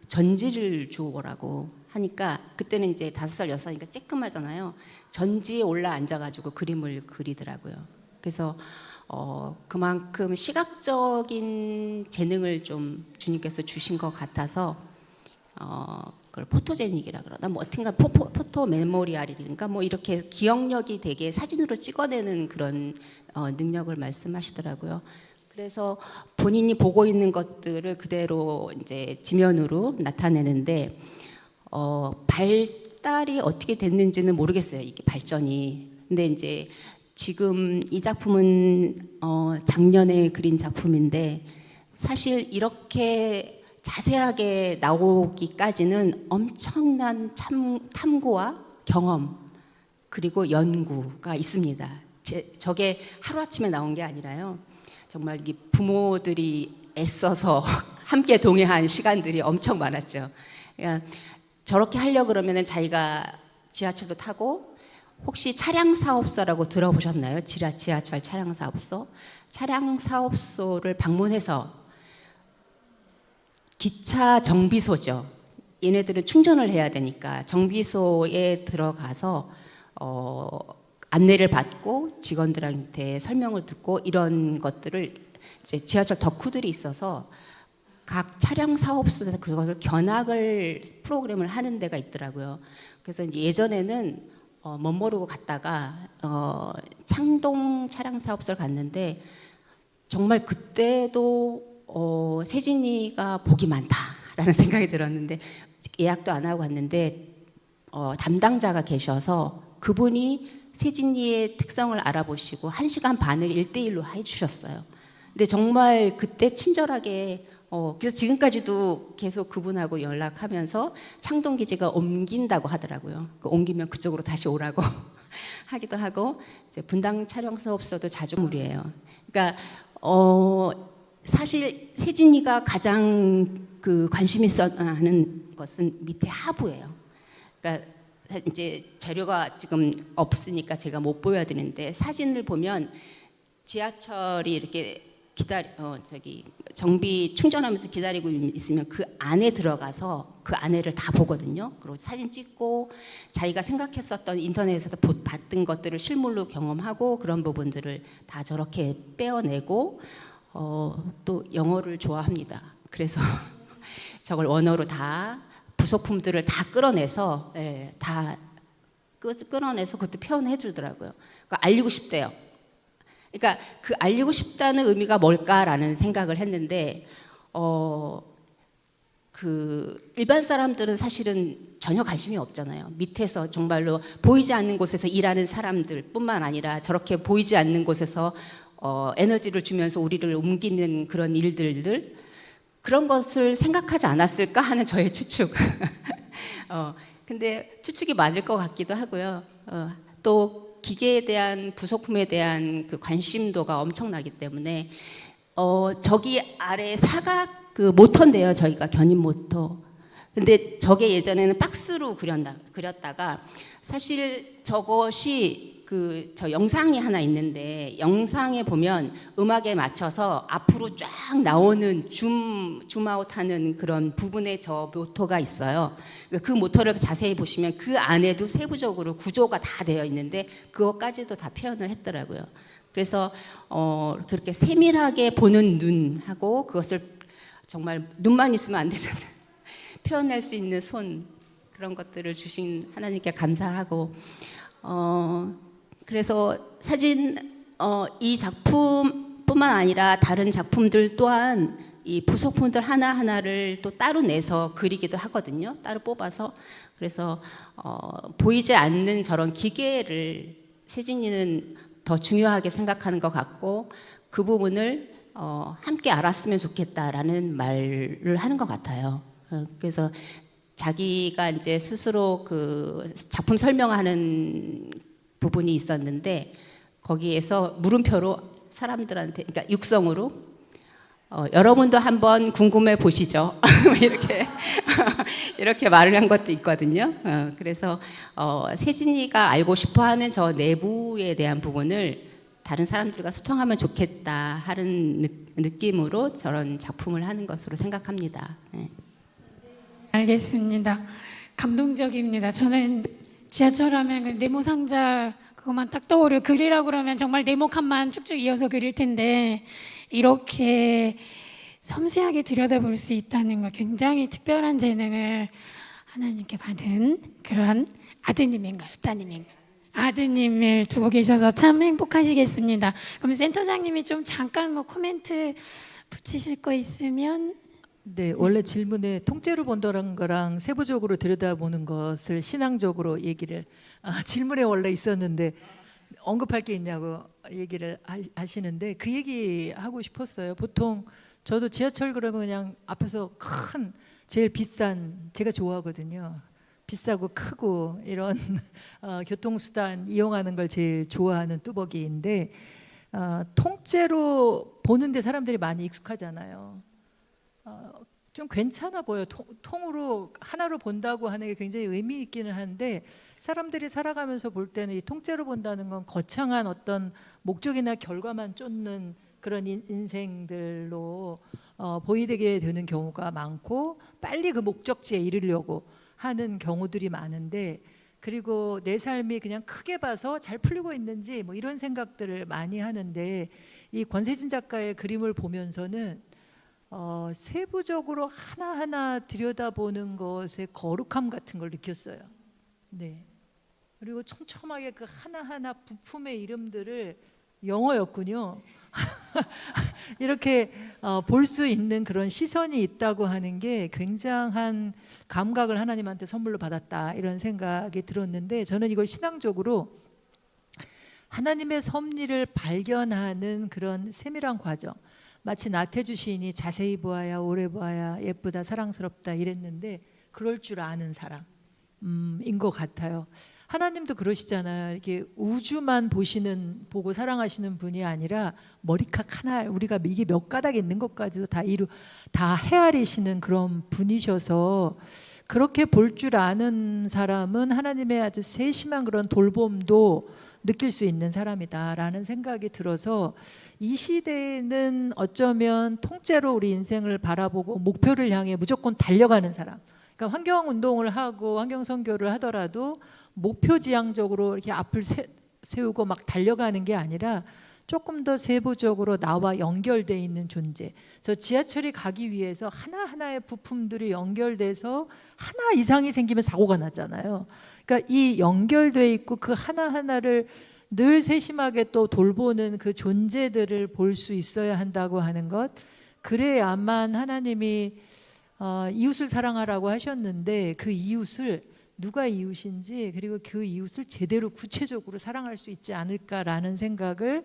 전지를 주오라고 하니까, 그때는 이제 5살, 6살이니까 쬐끔하잖아요. 전지에 올라 앉아가지고 그림을 그리더라고요. 그래서 그만큼 시각적인 재능을 좀 주님께서 주신 것 같아서 그걸 포토제닉이라 그러나 뭐 어떤가 포토 메모리알인가 뭐 이렇게 기억력이 되게 사진으로 찍어내는 그런 능력을 말씀하시더라고요. 그래서 본인이 보고 있는 것들을 그대로 이제 지면으로 나타내는데, 발달이 어떻게 됐는지는 모르겠어요. 이게 발전이. 근데 이제 지금 이 작품은 작년에 그린 작품인데, 사실 이렇게 자세하게 나오기까지는 엄청난 탐구와 경험 그리고 연구가 있습니다. 저게 하루아침에 나온 게 아니라요. 정말 이 부모들이 애써서 함께 동행한 시간들이 엄청 많았죠. 그러니까 저렇게 하려고 그러면은 자기가 지하철도 타고 혹시 차량 사업소라고 들어보셨나요? 지하철 차량 사업소? 차량 사업소를 방문해서 기차 정비소죠. 얘네들은 충전을 해야 되니까 정비소에 들어가서 안내를 받고 직원들한테 설명을 듣고 이런 것들을 이제 지하철 덕후들이 있어서 각 차량 사업소에서 그것을 견학을 프로그램을 하는 데가 있더라고요. 그래서 이제 예전에는 멋모르고 갔다가 창동 차량 사업소를 갔는데 정말 그때도 세진이가 복이 많다라는 생각이 들었는데 예약도 안 하고 갔는데 담당자가 계셔서 그분이 세진이의 특성을 알아보시고 1시간 반을 1대1로 해주셨어요. 근데 정말 그때 친절하게 그래서 지금까지도 계속 그분하고 연락하면서 창동 기지가 옮긴다고 하더라고요. 옮기면 그쪽으로 다시 오라고 하기도 하고 이제 분당 촬영 사업소도 자주물이에요. 그러니까 사실 세진이가 가장 그 관심 있어 하는 것은 밑에 하부예요. 그러니까 이제 자료가 지금 없으니까 제가 못 보여드리는데 사진을 보면 지하철이 이렇게 정비 충전하면서 기다리고 있으면 그 안에 들어가서 그 안에를 다 보거든요. 그리고 사진 찍고 자기가 생각했었던 인터넷에서 봤던 것들을 실물로 경험하고 그런 부분들을 다 저렇게 빼어내고 또 영어를 좋아합니다. 그래서 저걸 원어로 다 부속품들을 다 끌어내서 다 끌어내서 그것도 표현해 주더라고요. 그러니까 알리고 싶대요. 그러니까 그 알리고 싶다는 의미가 뭘까라는 생각을 했는데 그 일반 사람들은 사실은 전혀 관심이 없잖아요. 밑에서 정말로 보이지 않는 곳에서 일하는 사람들뿐만 아니라 저렇게 보이지 않는 곳에서 에너지를 주면서 우리를 옮기는 그런 일들들 그런 것을 생각하지 않았을까 하는 저의 추측. 근데 추측이 맞을 것 같기도 하고요. 또 기계에 대한 부속품에 대한 그 관심도가 엄청나기 때문에 저기 아래 사각 그 모터인데요. 저희가 견인 모터. 근데 저게 예전에는 박스로 그렸다가 사실 저것이 저 영상이 하나 있는데 영상에 보면 음악에 맞춰서 앞으로 쫙 나오는 줌아웃하는 그런 부분에 저 모터가 있어요. 그 모터를 자세히 보시면 그 안에도 세부적으로 구조가 다 되어 있는데 그것까지도 다 표현을 했더라고요. 그래서 그렇게 세밀하게 보는 눈하고 그것을 정말 눈만 있으면 안 되잖아요. 표현할 수 있는 손 그런 것들을 주신 하나님께 감사하고 그래서 사진 이 작품뿐만 아니라 다른 작품들 또한 이 부속품들 하나하나를 또 따로 내서 그리기도 하거든요. 따로 뽑아서 그래서 보이지 않는 저런 기계를 세진이는 더 중요하게 생각하는 것 같고 그 부분을 함께 알았으면 좋겠다라는 말을 하는 것 같아요. 그래서 자기가 이제 스스로 그 작품 설명하는 부분이 있었는데 거기에서 물음표로 사람들한테 그러니까 육성으로 여러분도 한번 궁금해 보시죠. 이렇게 말을 한 것도 있거든요. 그래서 세진이가 알고 싶어하는 저 내부에 대한 부분을 다른 사람들과 소통하면 좋겠다 하는 느낌으로 저런 작품을 하는 것으로 생각합니다. 네. 알겠습니다. 감동적입니다. 저는 지하철 하면 그 네모 상자 그것만 딱 떠오르고 그리라고 그러면 정말 네모 칸만 쭉쭉 이어서 그릴 텐데 이렇게 섬세하게 들여다볼 수 있다는 거 굉장히 특별한 재능을 하나님께 받은 그런 아드님인가요? 따님인가요? 아드님을 두고 계셔서 참 행복하시겠습니다. 그럼 센터장님이 좀 잠깐 뭐 코멘트 붙이실 거 있으면 네, 원래 질문에 통째로 본다는 거랑 세부적으로 들여다보는 것을 신앙적으로 얘기를 질문에 원래 있었는데 언급할 게 있냐고 얘기를 하시는데 그 얘기 하고 싶었어요. 보통 저도 지하철 그러면 그냥 앞에서 큰 제일 비싼 제가 좋아하거든요. 비싸고 크고 이런 교통수단 이용하는 걸 제일 좋아하는 뚜벅이인데 통째로 보는데 사람들이 많이 익숙하잖아요. 좀 괜찮아 보여. 통으로 하나로 본다고 하는 게 굉장히 의미 있기는 한데 사람들이 살아가면서 볼 때는 이 통째로 본다는 건 거창한 어떤 목적이나 결과만 쫓는 그런 인생들로 보이게 되는 경우가 많고 빨리 그 목적지에 이르려고 하는 경우들이 많은데 그리고 내 삶이 그냥 크게 봐서 잘 풀리고 있는지 뭐 이런 생각들을 많이 하는데 이 권세진 작가의 그림을 보면서는 세부적으로 하나하나 들여다보는 것의 거룩함 같은 걸 느꼈어요. 네. 그리고 촘촘하게 그 하나하나 부품의 이름들을 영어였군요. 이렇게 볼 수 있는 그런 시선이 있다고 하는 게 굉장한 감각을 하나님한테 선물로 받았다 이런 생각이 들었는데 저는 이걸 신앙적으로 하나님의 섭리를 발견하는 그런 세밀한 과정 마치 나태주 시인이 자세히 보아야 오래 보아야 예쁘다 사랑스럽다 이랬는데 그럴 줄 아는 사람인 것 같아요. 하나님도 그러시잖아요. 이렇게 우주만 보고 사랑하시는 분이 아니라 머리카락 하나 우리가 이게 몇 가닥 있는 것까지도 다 헤아리시는 그런 분이셔서 그렇게 볼 줄 아는 사람은 하나님의 아주 세심한 그런 돌봄도 느낄 수 있는 사람이다라는 생각이 들어서 이 시대에는 어쩌면 통째로 우리 인생을 바라보고 목표를 향해 무조건 달려가는 사람. 그러니까 환경운동을 하고 환경선교를 하더라도 목표지향적으로 이렇게 앞을 세우고 막 달려가는 게 아니라 조금 더 세부적으로 나와 연결되어 있는 존재. 저 지하철이 가기 위해서 하나하나의 부품들이 연결돼서 하나 이상이 생기면 사고가 나잖아요. 그러니까 이 연결되어 있고 그 하나하나를 늘 세심하게 또 돌보는 그 존재들을 볼 수 있어야 한다고 하는 것. 그래야만 하나님이 이웃을 사랑하라고 하셨는데 그 이웃을 누가 이웃인지 그리고 그 이웃을 제대로 구체적으로 사랑할 수 있지 않을까라는 생각을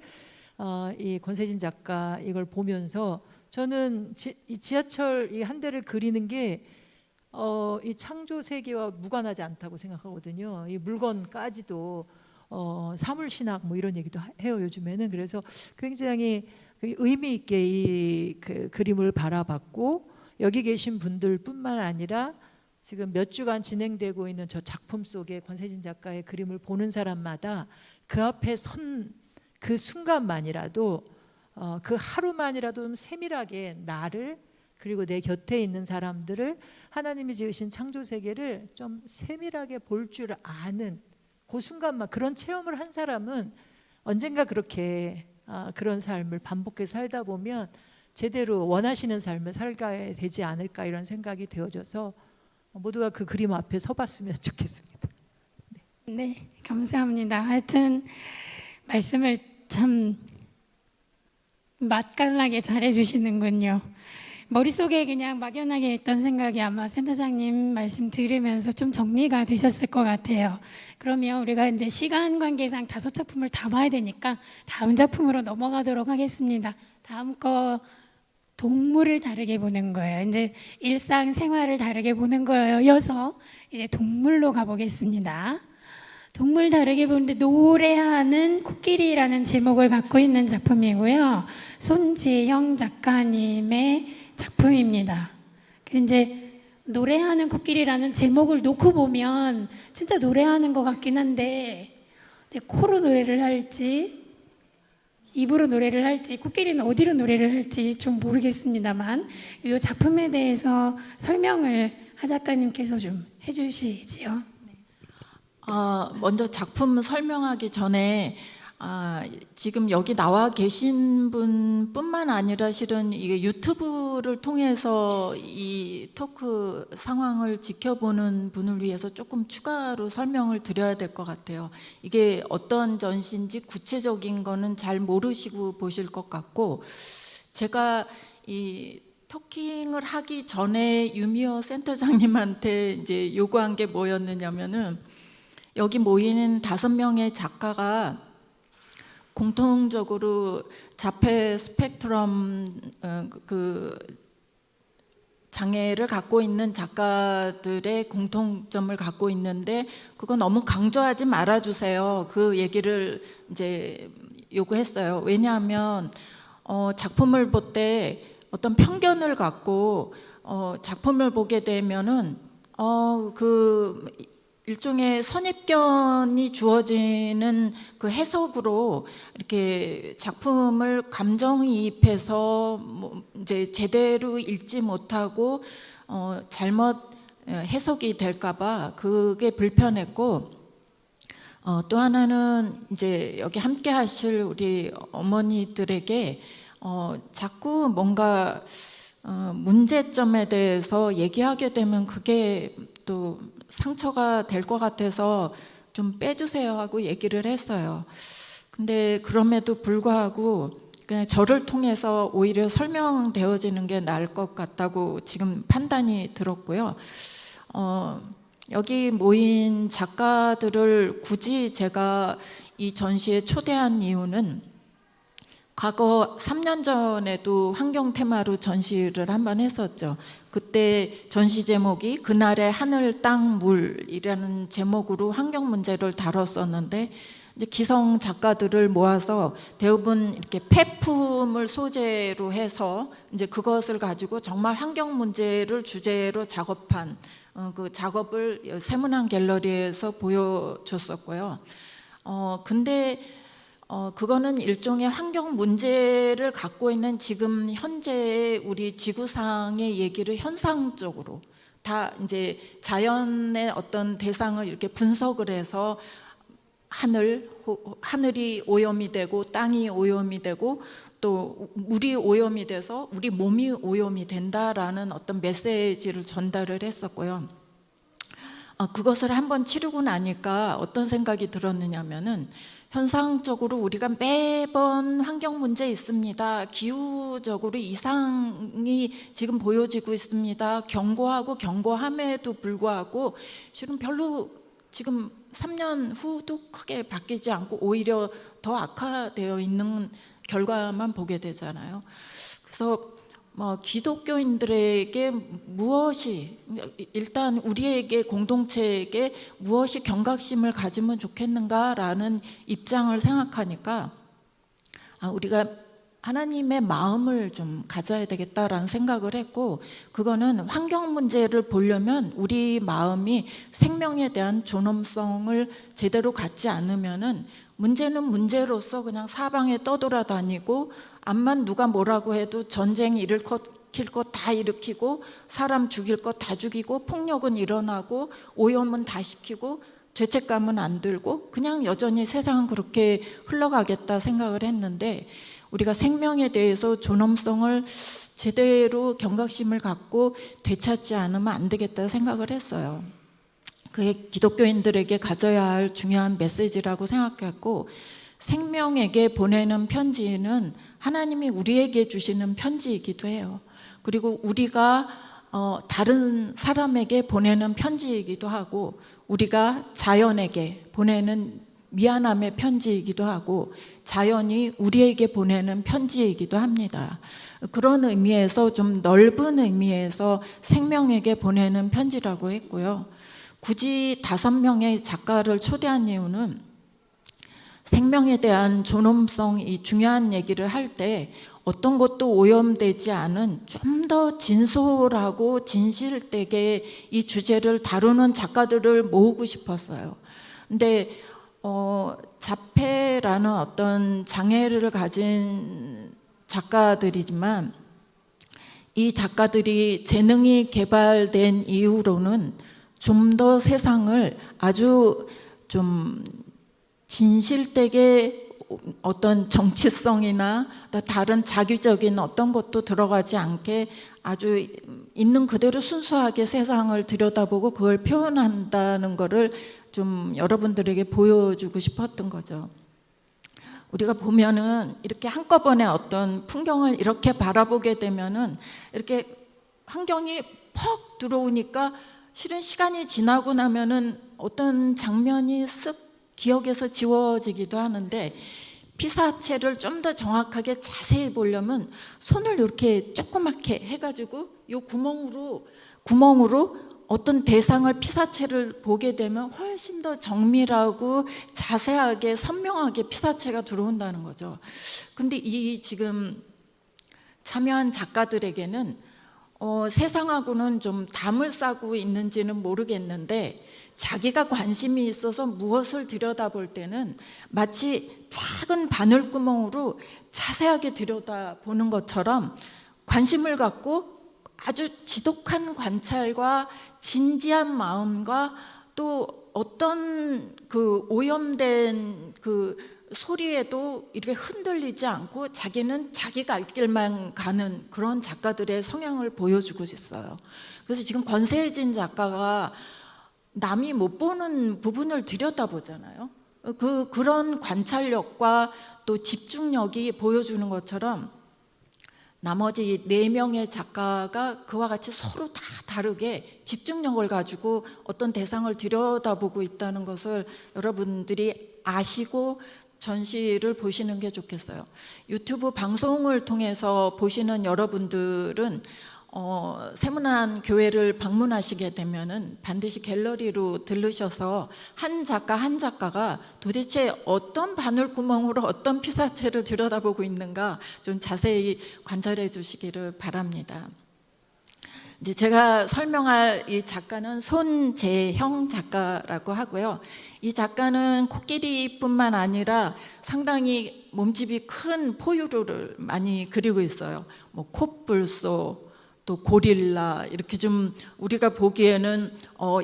이 권세진 작가 이걸 보면서 저는 이 지하철 이 한 대를 그리는 게 이 창조 세계와 무관하지 않다고 생각하거든요. 이 물건까지도 사물신학 뭐 이런 얘기도 해요 요즘에는. 그래서 굉장히 의미 있게 이 그 그림을 바라봤고 여기 계신 분들뿐만 아니라 지금 몇 주간 진행되고 있는 저 작품 속에 권세진 작가의 그림을 보는 사람마다 그 앞에 선 그 순간만이라도 그 하루만이라도 좀 세밀하게 나를 그리고 내 곁에 있는 사람들을 하나님이 지으신 창조 세계를 좀 세밀하게 볼 줄 아는 그 순간만 그런 체험을 한 사람은 언젠가 그렇게 그런 삶을 반복해서 살다 보면 제대로 원하시는 삶을 살아야 되지 않을까 이런 생각이 되어져서 모두가 그 그림 앞에 서봤으면 좋겠습니다. 네, 감사합니다. 하여튼 말씀을 참 맛깔나게 잘해주시는군요. 머릿속에 그냥 막연하게 있던 생각이 아마 센터장님 말씀 들으면서 좀 정리가 되셨을 것 같아요. 그러면 우리가 이제 시간 관계상 5작품을 다 봐야 되니까 다음 작품으로 넘어가도록 하겠습니다. 다음 거 동물을 다르게 보는 거예요. 이제 일상 생활을 다르게 보는 거여서 이제 동물로 가보겠습니다. 동물 다르게 보는데 노래하는 코끼리라는 제목을 갖고 있는 작품이고요. 손재영 작가님의 작품입니다. 이제 노래하는 코끼리라는 제목을 놓고 보면 진짜 노래하는 것 같긴 한데 이제 코로 노래를 할지 입으로 노래를 할지 코끼리는 어디로 노래를 할지 좀 모르겠습니다만 이 작품에 대해서 설명을 하 작가님께서 좀 해주시지요. 먼저 작품 설명하기 전에 지금 여기 나와 계신 분뿐만 아니라 실은 이게 유튜브를 통해서 이 토크 상황을 지켜보는 분을 위해서 조금 추가로 설명을 드려야 될 것 같아요. 이게 어떤 전시인지 구체적인 거는 잘 모르시고 보실 것 같고 제가 이 토킹을 하기 전에 유미호 센터장님한테 이제 요구한 게 뭐였느냐면은 여기 모인 5명의 작가가 공통적으로 자폐 스펙트럼 그 장애를 갖고 있는 작가들의 공통점을 갖고 있는데 그거 너무 강조하지 말아주세요. 그 얘기를 이제 요구했어요. 왜냐하면 작품을 볼 때 어떤 편견을 갖고 작품을 보게 되면은 그 일종의 선입견이 주어지는 그 해석으로 이렇게 작품을 감정이입해서 뭐 이제 제대로 읽지 못하고 잘못 해석이 될까봐 그게 불편했고, 또 하나는 이제 여기 함께 하실 우리 어머니들에게 자꾸 뭔가 문제점에 대해서 얘기하게 되면 그게 또 상처가 될 것 같아서 좀 빼주세요 하고 얘기를 했어요. 근데 그럼에도 불구하고 그냥 저를 통해서 오히려 설명되어지는 게 나을 것 같다고 지금 판단이 들었고요. 여기 모인 작가들을 굳이 제가 이 전시에 초대한 이유는 과거 3년 전에도 환경 테마로 전시를 한번 했었죠. 그때 전시 제목이 그날의 하늘, 땅, 물이라는 제목으로 환경 문제를 다뤘었는데, 이제 기성 작가들을 모아서 대부분 이렇게 폐품을 소재로 해서 이제 그것을 가지고 정말 환경 문제를 주제로 작업한 그 작업을 세문안 갤러리에서 보여줬었고요. 근데 그거는 일종의 환경 문제를 갖고 있는 지금 현재 우리 지구상의 얘기를 현상적으로 다 이제 자연의 어떤 대상을 이렇게 분석을 해서 하늘이 오염이 되고 땅이 오염이 되고 또 물이 오염이 돼서 우리 몸이 오염이 된다라는 어떤 메시지를 전달을 했었고요. 그것을 한번 치르고 나니까 어떤 생각이 들었느냐면은 현상적으로 우리가 매번 환경 문제 있습니다. 기후적으로 이상이 지금 보여지고 있습니다. 경고하고 경고함에도 불구하고 실은 별로 지금 3년 후도 크게 바뀌지 않고 오히려 더 악화되어 있는 결과만 보게 되잖아요. 그래서 기독교인들에게 무엇이, 일단 우리에게 공동체에게 무엇이 경각심을 가지면 좋겠는가라는 입장을 생각하니까 우리가 하나님의 마음을 좀 가져야 되겠다라는 생각을 했고, 그거는 환경 문제를 보려면 우리 마음이 생명에 대한 존엄성을 제대로 갖지 않으면은 문제는 문제로서 그냥 사방에 떠돌아다니고 암만 누가 뭐라고 해도 전쟁 일으킬 것 다 일으키고 사람 죽일 것 다 죽이고 폭력은 일어나고 오염은 다 시키고 죄책감은 안 들고 그냥 여전히 세상은 그렇게 흘러가겠다 생각을 했는데, 우리가 생명에 대해서 존엄성을 제대로 경각심을 갖고 되찾지 않으면 안 되겠다 생각을 했어요. 그게 기독교인들에게 가져야 할 중요한 메시지라고 생각했고, 생명에게 보내는 편지는 하나님이 우리에게 주시는 편지이기도 해요. 그리고 우리가 다른 사람에게 보내는 편지이기도 하고, 우리가 자연에게 보내는 미안함의 편지이기도 하고, 자연이 우리에게 보내는 편지이기도 합니다. 그런 의미에서 좀 넓은 의미에서 생명에게 보내는 편지라고 했고요. 굳이 5명의 작가를 초대한 이유는 생명에 대한 존엄성, 이 중요한 얘기를 할 때 어떤 것도 오염되지 않은 좀 더 진솔하고 진실되게 이 주제를 다루는 작가들을 모으고 싶었어요. 근데 자폐라는 어떤 장애를 가진 작가들이지만 이 작가들이 재능이 개발된 이후로는 좀 더 세상을 아주 좀 진실되게 어떤 정치성이나 다른 자기적인 어떤 것도 들어가지 않게 아주 있는 그대로 순수하게 세상을 들여다보고 그걸 표현한다는 거를 좀 여러분들에게 보여주고 싶었던 거죠. 우리가 보면은 이렇게 한꺼번에 어떤 풍경을 이렇게 바라보게 되면은 이렇게 환경이 퍽 들어오니까 실은 시간이 지나고 나면은 어떤 장면이 쓱 기억에서 지워지기도 하는데, 피사체를 좀 더 정확하게 자세히 보려면 손을 이렇게 조그맣게 해가지고 이 구멍으로 어떤 대상을 피사체를 보게 되면 훨씬 더 정밀하고 자세하게 선명하게 피사체가 들어온다는 거죠. 근데 이 지금 참여한 작가들에게는 세상하고는 좀 담을 싸고 있는지는 모르겠는데 자기가 관심이 있어서 무엇을 들여다볼 때는 마치 작은 바늘구멍으로 자세하게 들여다보는 것처럼 관심을 갖고 아주 지독한 관찰과 진지한 마음과 또 어떤 그 오염된 그 소리에도 이렇게 흔들리지 않고 자기는 자기 갈 길만 가는 그런 작가들의 성향을 보여주고 있어요. 그래서 지금 권세진 작가가 남이 못 보는 부분을 들여다보잖아요. 그런 관찰력과 또 집중력이 보여주는 것처럼 나머지 4명의 작가가 그와 같이 서로 다 다르게 집중력을 가지고 어떤 대상을 들여다보고 있다는 것을 여러분들이 아시고 전시를 보시는 게 좋겠어요. 유튜브 방송을 통해서 보시는 여러분들은 세문안 교회를 방문하시게 되면은 반드시 갤러리로 들르셔서 한 작가 한 작가가 도대체 어떤 바늘구멍으로 어떤 피사체를 들여다보고 있는가 좀 자세히 관찰해 주시기를 바랍니다. 이제 제가 설명할 이 작가는 손재형 작가라고 하고요. 이 작가는 코끼리뿐만 아니라 상당히 몸집이 큰 포유류를 많이 그리고 있어요. 뭐 콧불소, 또 고릴라, 이렇게 좀 우리가 보기에는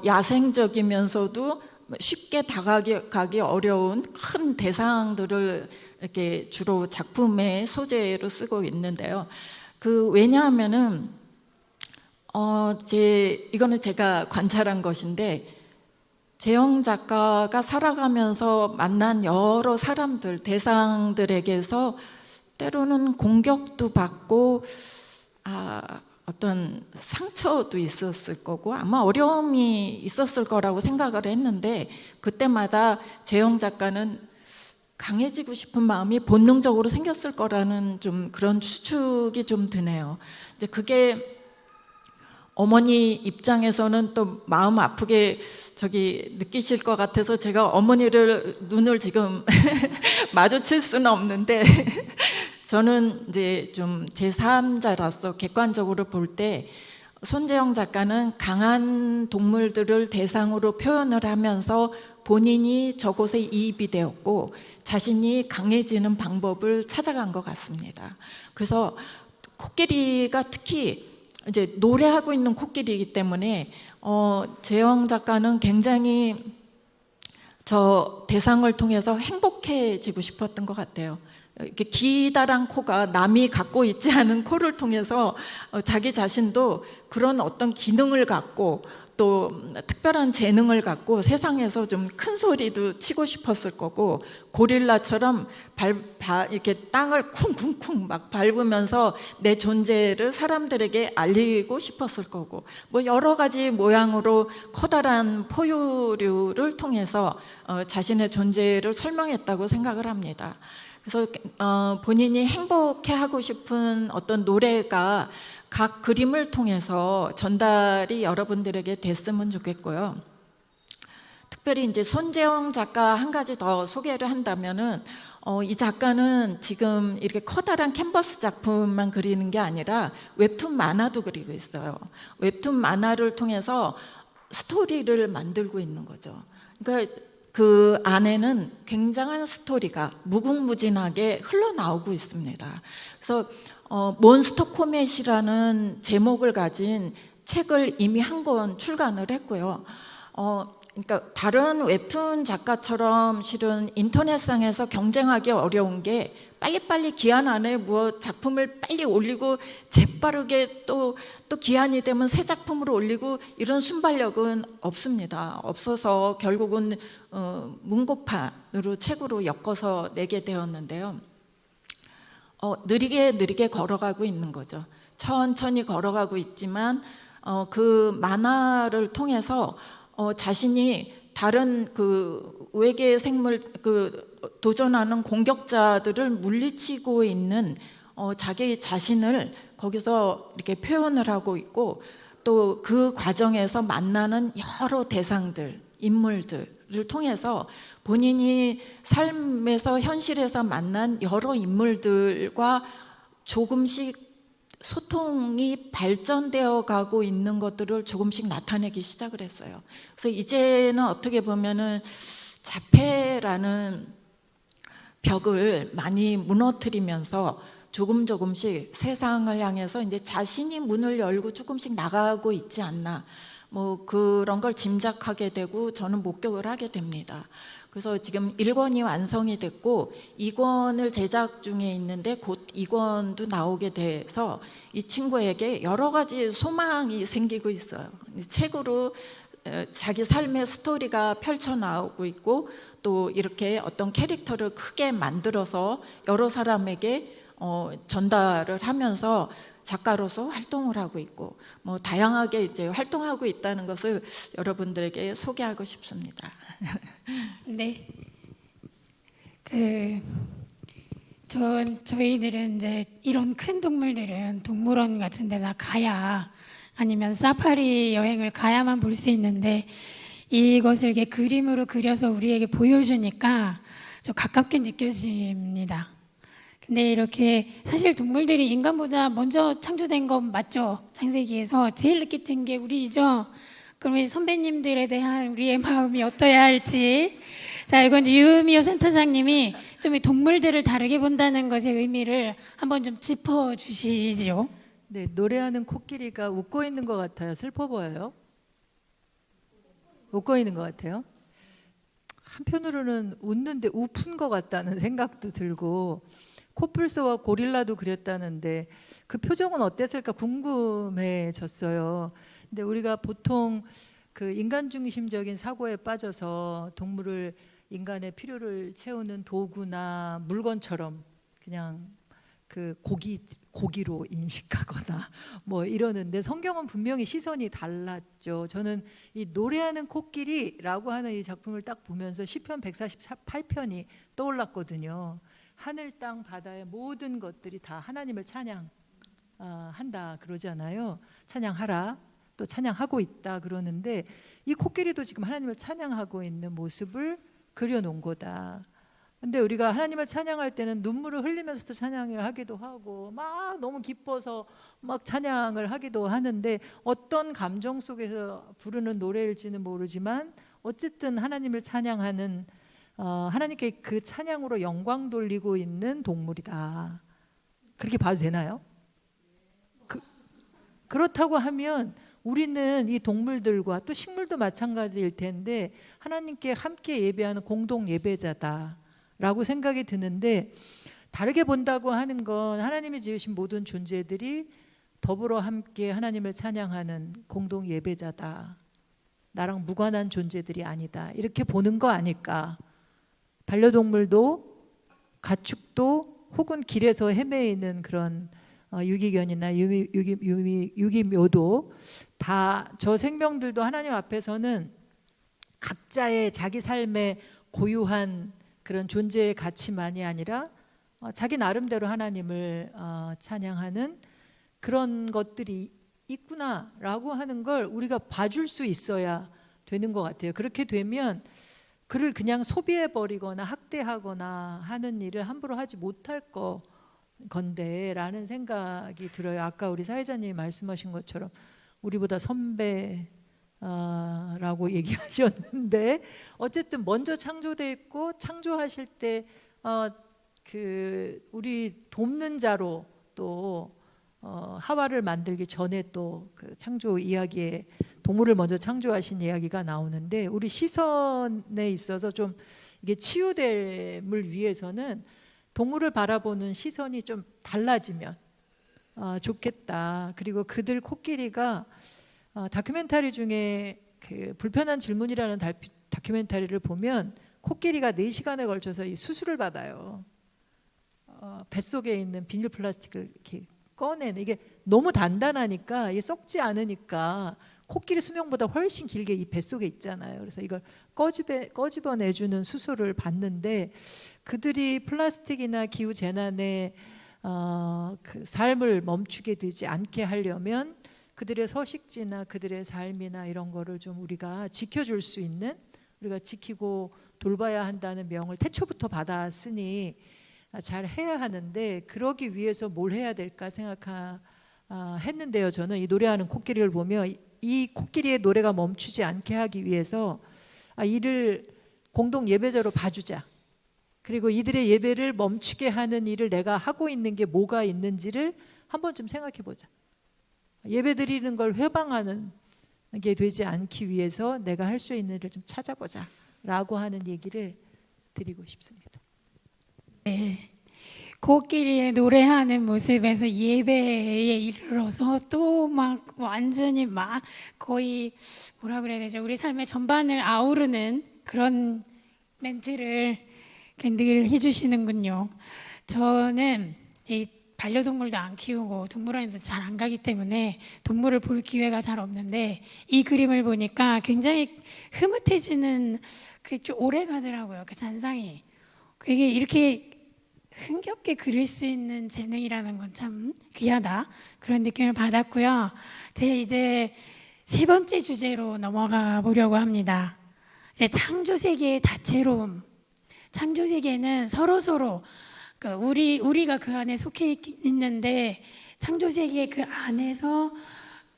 야생적이면서도 쉽게 다가가기 어려운 큰 대상들을 이렇게 주로 작품의 소재로 쓰고 있는데요. 왜냐하면은 이거는 제가 관찰한 것인데 재형 작가가 살아가면서 만난 여러 사람들, 대상들에게서 때로는 공격도 받고 어떤 상처도 있었을 거고 아마 어려움이 있었을 거라고 생각을 했는데 그때마다 재형 작가는 강해지고 싶은 마음이 본능적으로 생겼을 거라는 좀 그런 추측이 좀 드네요. 이제 그게 어머니 입장에서는 또 마음 아프게 느끼실 것 같아서 제가 어머니를 눈을 지금 마주칠 수는 없는데 저는 이제 좀 제3자로서 객관적으로 볼 때 손재형 작가는 강한 동물들을 대상으로 표현을 하면서 본인이 저곳에 이입이 되었고 자신이 강해지는 방법을 찾아간 것 같습니다. 그래서 코끼리가 특히 이제 노래하고 있는 코끼리이기 때문에 재형 작가는 굉장히 저 대상을 통해서 행복해지고 싶었던 것 같아요. 이렇게 기다란 코가 남이 갖고 있지 않은 코를 통해서 자기 자신도 그런 어떤 기능을 갖고 또 특별한 재능을 갖고 세상에서 좀 큰 소리도 치고 싶었을 거고 고릴라처럼 이렇게 땅을 쿵쿵쿵 막 밟으면서 내 존재를 사람들에게 알리고 싶었을 거고 뭐 여러 가지 모양으로 커다란 포유류를 통해서 자신의 존재를 설명했다고 생각을 합니다. 그래서 본인이 행복해하고 싶은 어떤 노래가 각 그림을 통해서 전달이 여러분들에게 됐으면 좋겠고요. 특별히 이제 손재형 작가 한 가지 더 소개를 한다면은 이 작가는 지금 이렇게 커다란 캔버스 작품만 그리는 게 아니라 웹툰 만화도 그리고 있어요. 웹툰 만화를 통해서 스토리를 만들고 있는 거죠. 그러니까 그 안에는 굉장한 스토리가 무궁무진하게 흘러나오고 있습니다. 그래서 몬스터 코멧이라는 제목을 가진 책을 이미 한 권 출간을 했고요. 그러니까 다른 웹툰 작가처럼 실은 인터넷상에서 경쟁하기 어려운 게 빨리빨리 기한 안에 작품을 빨리 올리고 재빠르게 또 기한이 되면 새 작품으로 올리고 이런 순발력은 없습니다. 없어서 결국은 문고판으로 책으로 엮어서 내게 되었는데요. 느리게 걸어가고 있는 거죠. 천천히 걸어가고 있지만 그 만화를 통해서 자신이 다른 그 외계 생물 도전하는 공격자들을 물리치고 있는 자기 자신을 거기서 이렇게 표현을 하고 있고 또 그 과정에서 만나는 여러 대상들, 인물들을 통해서 본인이 삶에서 현실에서 만난 여러 인물들과 조금씩 소통이 발전되어 가고 있는 것들을 조금씩 나타내기 시작을 했어요. 그래서 이제는 어떻게 보면은 자폐라는 벽을 많이 무너뜨리면서 조금씩 세상을 향해서 이제 자신이 문을 열고 조금씩 나가고 있지 않나, 뭐 그런 걸 짐작하게 되고 저는 목격을 하게 됩니다. 그래서 지금 1권이 완성이 됐고 2권을 제작 중에 있는데 곧 2권도 나오게 돼서 이 친구에게 여러 가지 소망이 생기고 있어요. 책으로 자기 삶의 스토리가 펼쳐나오고 있고, 또 이렇게 어떤 캐릭터를 크게 만들어서 여러 사람에게 전달을 하면서 작가로서 활동을 하고 있고, 뭐 다양하게 이제 활동하고 있다는 것을 여러분들에게 소개하고 싶습니다. 네. 저희들은 이제 이런 큰 동물들은 동물원 같은 데나 가야, 아니면 사파리 여행을 가야만 볼 수 있는데, 이것을 이렇게 그림으로 그려서 우리에게 보여주니까 좀 가깝게 느껴집니다. 근데 이렇게 사실 동물들이 인간보다 먼저 창조된 건 맞죠? 창세기에서 제일 늦게 된 게 우리죠. 그럼 이 선배님들에 대한 우리의 마음이 어떠해야 할지, 자, 이건 이제 유미호 센터장님이 좀 이 동물들을 다르게 본다는 것의 의미를 한번 좀 짚어주시죠. 네, 노래하는 코끼리가 웃고 있는 것 같아요. 슬퍼 보여요. 웃고 있는 것 같아요. 한편으로는 웃는데 우픈 것 같다는 생각도 들고, 코뿔소와 고릴라도 그랬다는데 그 표정은 어땠을까 궁금해졌어요. 근데 우리가 보통 그 인간 중심적인 사고에 빠져서 동물을 인간의 필요를 채우는 도구나 물건처럼 그냥 그 고기로 인식하거나 뭐 이러는데, 성경은 분명히 시선이 달랐죠. 저는 이 노래하는 코끼리라고 하는 이 작품을 딱 보면서 시편 148편이 떠올랐거든요. 하늘 땅 바다의 모든 것들이 다 하나님을 찬양한다 그러잖아요. 찬양하라, 또 찬양하고 있다 그러는데, 이 코끼리도 지금 하나님을 찬양하고 있는 모습을 그려놓은 거다. 근데 우리가 하나님을 찬양할 때는 눈물을 흘리면서도 찬양을 하기도 하고, 막 너무 기뻐서 막 찬양을 하기도 하는데, 어떤 감정 속에서 부르는 노래일지는 모르지만 어쨌든 하나님을 찬양하는, 하나님께 그 찬양으로 영광 돌리고 있는 동물이다. 그렇게 봐도 되나요? 그렇다고 하면 우리는 이 동물들과 또 식물도 마찬가지일 텐데 하나님께 함께 예배하는 공동 예배자다라고 생각이 드는데, 다르게 본다고 하는 건 하나님이 지으신 모든 존재들이 더불어 함께 하나님을 찬양하는 공동 예배자다, 나랑 무관한 존재들이 아니다, 이렇게 보는 거 아닐까. 반려동물도 가축도 혹은 길에서 헤매이는 그런 유기견이나 유기묘도 다, 저 생명들도 하나님 앞에서는 각자의 자기 삶의 고유한 그런 존재의 가치만이 아니라 자기 나름대로 하나님을 찬양하는 그런 것들이 있구나라고 하는 걸 우리가 봐줄 수 있어야 되는 것 같아요. 그렇게 되면 그를 그냥 소비해버리거나 학대하거나 하는 일을 함부로 하지 못할 건데 라는 생각이 들어요. 아까 우리 사회자님이 말씀하신 것처럼 우리보다 선배라고 얘기하셨는데, 어쨌든 먼저 창조돼 있고, 창조하실 때 우리 돕는 자로 또 하와를 만들기 전에 또 그 창조 이야기에 동물을 먼저 창조하신 이야기가 나오는데, 우리 시선에 있어서 좀 이게 치유됨을 위해서는 동물을 바라보는 시선이 좀 달라지면 좋겠다. 그리고 그들 코끼리가 다큐멘터리 중에 그 불편한 질문이라는 다큐멘터리를 보면 코끼리가 4시간에 걸쳐서 이 수술을 받아요. 뱃속에 있는 비닐 플라스틱을 이렇게 꺼내는, 이게 너무 단단하니까, 이게 썩지 않으니까 코끼리 수명보다 훨씬 길게 이 뱃속에 있잖아요. 그래서 이걸 꺼집어내주는 수술을 받는데, 그들이 플라스틱이나 기후 재난에 그 삶을 멈추게 되지 않게 하려면 그들의 서식지나 그들의 삶이나 이런 거를 좀 우리가 지켜줄 수 있는, 우리가 지키고 돌봐야 한다는 명을 태초부터 받았으니 잘 해야 하는데, 그러기 위해서 뭘 해야 될까 생각하면 했는데요. 저는 이 노래하는 코끼리를 보면 이 코끼리의 노래가 멈추지 않게 하기 위해서 이를 공동 예배자로 봐주자. 그리고 이들의 예배를 멈추게 하는 일을 내가 하고 있는 게 뭐가 있는지를 한 번쯤 생각해 보자. 예배 드리는 걸 회방하는 게 되지 않기 위해서 내가 할 수 있는 일을 좀 찾아보자 라고 하는 얘기를 드리고 싶습니다. 네. 코끼리의 노래하는 모습에서 예배에 이르러서 또 막 완전히 막 거의 뭐라 그래야 되죠? 우리 삶의 전반을 아우르는 그런 멘트를 늘 해주시는군요. 저는 이 반려동물도 안 키우고 동물원에도 잘 안 가기 때문에 동물을 볼 기회가 잘 없는데 이 그림을 보니까 굉장히 흐뭇해지는 그 좀 오래 가더라고요. 그 잔상이. 그게 이렇게 흥겹게 그릴 수 있는 재능이라는 건 참 귀하다 그런 느낌을 받았고요. 이제 세 번째 주제로 넘어가 보려고 합니다. 이제 창조 세계의 다채로움. 창조 세계는 서로 우리가 그 안에 속해 있는데 창조 세계 그 안에서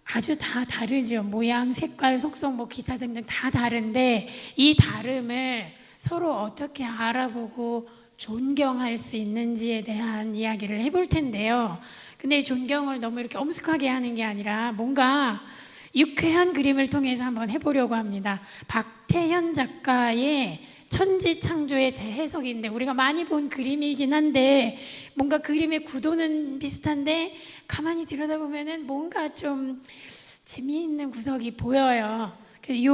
아주 다 다르죠. 모양, 색깔, 속성, 뭐 기타 등등 다 다른데 이 다름을 서로 어떻게 알아보고 존경할 수 있는지에 대한 이야기를 해볼 텐데요. 근데 이 존경을 너무 이렇게 엄숙하게 하는 게 아니라 뭔가 유쾌한 그림을 통해서 한번 해보려고 합니다. 박태현 작가의 천지창조의 재해석인데 우리가 많이 본 그림이긴 한데 뭔가 그림의 구도는 비슷한데 가만히 들여다보면은 뭔가 좀 재미있는 구석이 보여요. 이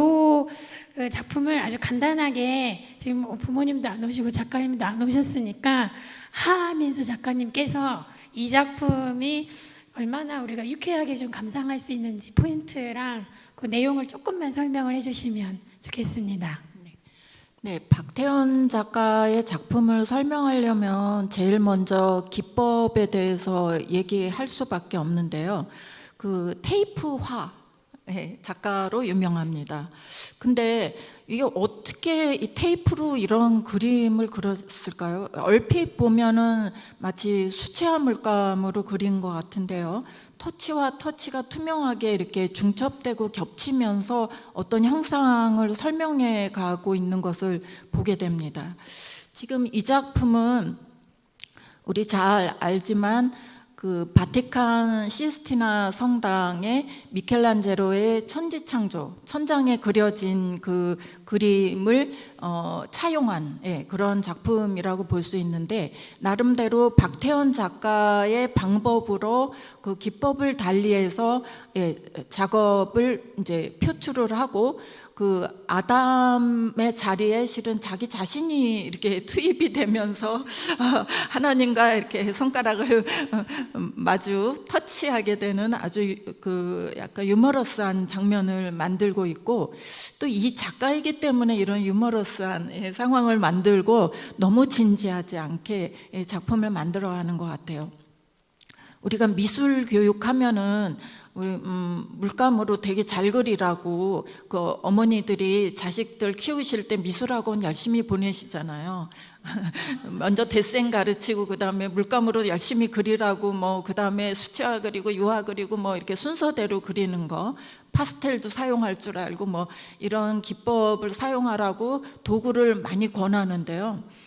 작품을 아주 간단하게 지금 부모님도 안 오시고 작가님도 안 오셨으니까 하민수 작가님께서 이 작품이 얼마나 우리가 유쾌하게 좀 감상할 수 있는지 포인트랑 그 내용을 조금만 설명을 해주시면 좋겠습니다. 네, 박태현 작가의 작품을 설명하려면 제일 먼저 기법에 대해서 얘기할 수밖에 없는데요. 그 테이프화 작가로 유명합니다. 근데 이게 어떻게 이 테이프로 이런 그림을 그렸을까요? 얼핏 보면은 마치 수채화 물감으로 그린 것 같은데요. 터치와 터치가 투명하게 이렇게 중첩되고 겹치면서 어떤 형상을 설명해 가고 있는 것을 보게 됩니다. 지금 이 작품은 우리 잘 알지만 그 바티칸 시스티나 성당의 미켈란젤로의 천지창조, 천장에 그려진 그 그림을 차용한 그런 작품이라고 볼 수 있는데 나름대로 박태현 작가의 방법으로 그 기법을 달리해서 작업을 이제 표출을 하고 그 아담의 자리에 실은 자기 자신이 이렇게 투입이 되면서 하나님과 이렇게 손가락을 마주 터치하게 되는 아주 그 약간 유머러스한 장면을 만들고 있고 또 이 작가이기 때문에 이런 유머러스한 상황을 만들고 너무 진지하지 않게 작품을 만들어가는 것 같아요. 우리가 미술 교육하면은 우리 물감으로 되게 잘 그리라고 그 어머니들이 자식들 키우실 때 미술학원 열심히 보내시잖아요. 먼저 데생 가르치고 그다음에 물감으로 열심히 그리라고 뭐 그다음에 수채화 그리고 유화 그리고 뭐 이렇게 순서대로 그리는 거 파스텔도 사용할 줄 알고 뭐 이런 기법을 사용하라고 도구를 많이 권하는데요.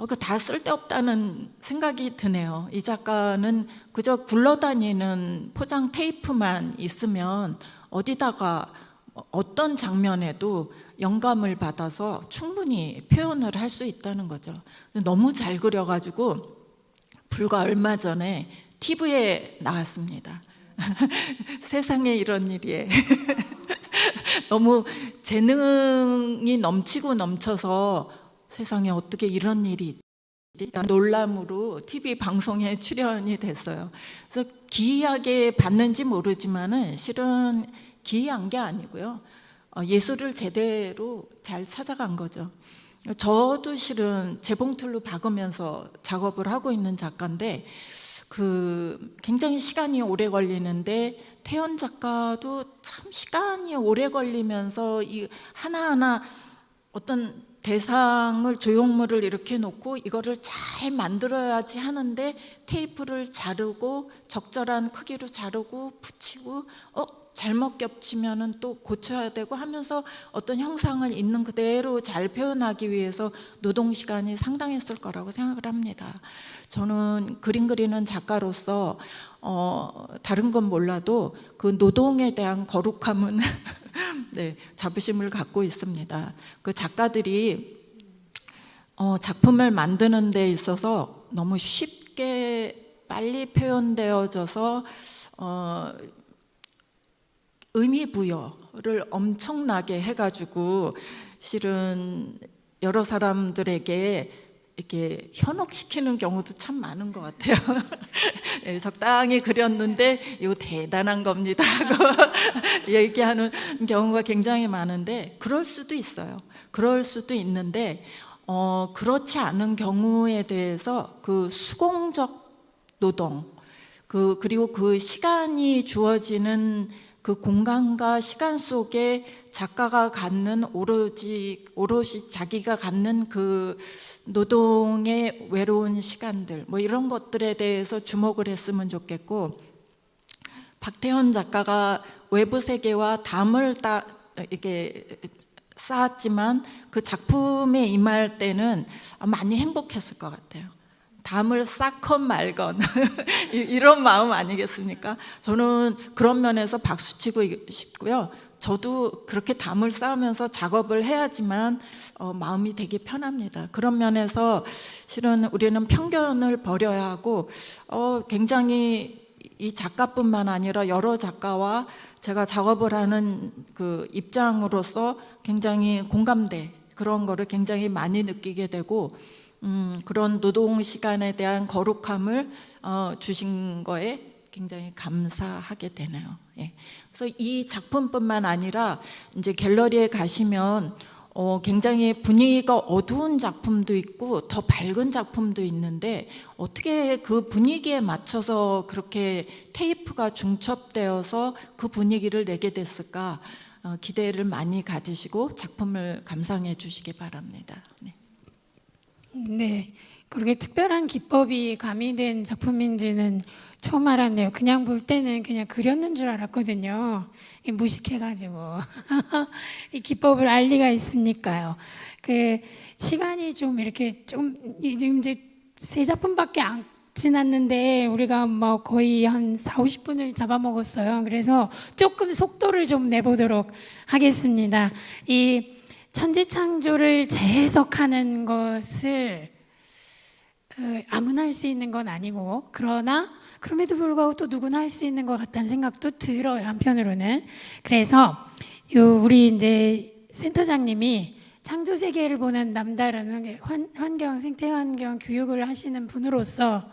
그 다 쓸데없다는 생각이 드네요. 이 작가는 그저 굴러다니는 포장 테이프만 있으면 어디다가 어떤 장면에도 영감을 받아서 충분히 표현을 할 수 있다는 거죠. 너무 잘 그려가지고 불과 얼마 전에 TV에 나왔습니다. 세상에 이런 일이 너무 재능이 넘치고 넘쳐서 세상에 어떻게 이런 일이 있지? 놀람으로 TV 방송에 출연이 됐어요. 그래서 기이하게 봤는지 모르지만은 실은 기이한 게 아니고요. 예술을 제대로 잘 찾아간 거죠. 저도 실은 재봉틀로 박으면서 작업을 하고 있는 작가인데 그 굉장히 시간이 오래 걸리는데 태연 작가도 참 시간이 오래 걸리면서 이 하나하나 어떤 대상을 조형물을 이렇게 놓고 이거를 잘 만들어야지 하는데 테이프를 자르고 적절한 크기로 자르고 붙이고 잘못 겹치면은 또 고쳐야 되고 하면서 어떤 형상을 있는 그대로 잘 표현하기 위해서 노동 시간이 상당했을 거라고 생각을 합니다. 저는 그림 그리는 작가로서 다른 건 몰라도 그 노동에 대한 거룩함은 네, 자부심을 갖고 있습니다. 그 작가들이 작품을 만드는 데 있어서 너무 쉽게 빨리 표현되어져서 의미 부여를 엄청나게 해가지고 실은 여러 사람들에게 이렇게 현혹시키는 경우도 참 많은 것 같아요. 예, 적당히 그렸는데 이거 대단한 겁니다 하고 얘기하는 경우가 굉장히 많은데 그럴 수도 있어요. 그럴 수도 있는데 그렇지 않은 경우에 대해서 그 수공적 노동 그리고 그 시간이 주어지는 그 공간과 시간 속에 작가가 갖는 오롯이 자기가 갖는 그 노동의 외로운 시간들 뭐 이런 것들에 대해서 주목을 했으면 좋겠고, 박태원 작가가 외부 세계와 담을 이렇게 쌓았지만 그 작품에 임할 때는 많이 행복했을 것 같아요. 담을 쌓건 말건 이런 마음 아니겠습니까? 저는 그런 면에서 박수치고 싶고요. 저도 그렇게 담을 쌓으면서 작업을 해야지만 마음이 되게 편합니다. 그런 면에서 실은 우리는 편견을 버려야 하고 굉장히 이 작가뿐만 아니라 여러 작가와 제가 작업을 하는 그 입장으로서 굉장히 공감대 그런 거를 굉장히 많이 느끼게 되고 그런 노동 시간에 대한 거룩함을 주신 거에 굉장히 감사하게 되네요. 예. 그래서 이 작품뿐만 아니라 이제 갤러리에 가시면 굉장히 분위기가 어두운 작품도 있고 더 밝은 작품도 있는데 어떻게 그 분위기에 맞춰서 그렇게 테이프가 중첩되어서 그 분위기를 내게 됐을까 기대를 많이 가지시고 작품을 감상해 주시기 바랍니다. 네. 네, 그렇게 특별한 기법이 가미된 작품인지는 처음 알았네요. 그냥 볼 때는 그냥 그렸는 줄 알았거든요. 무식해가지고 이 기법을 알 리가 있습니까요? 그 시간이 좀 이렇게 지금 이제 세 작품밖에 안 지났는데 우리가 뭐 거의 한 40-50분을 잡아먹었어요. 그래서 조금 속도를 좀 내보도록 하겠습니다. 이 천지창조를 재해석하는 것을 아무나 할 수 있는 건 아니고 그러나 그럼에도 불구하고 또 누구나 할 수 있는 것 같다는 생각도 들어요, 한편으로는. 그래서 우리 이제 센터장님이 창조 세계를 보는 남다른 생태환경 교육을 하시는 분으로서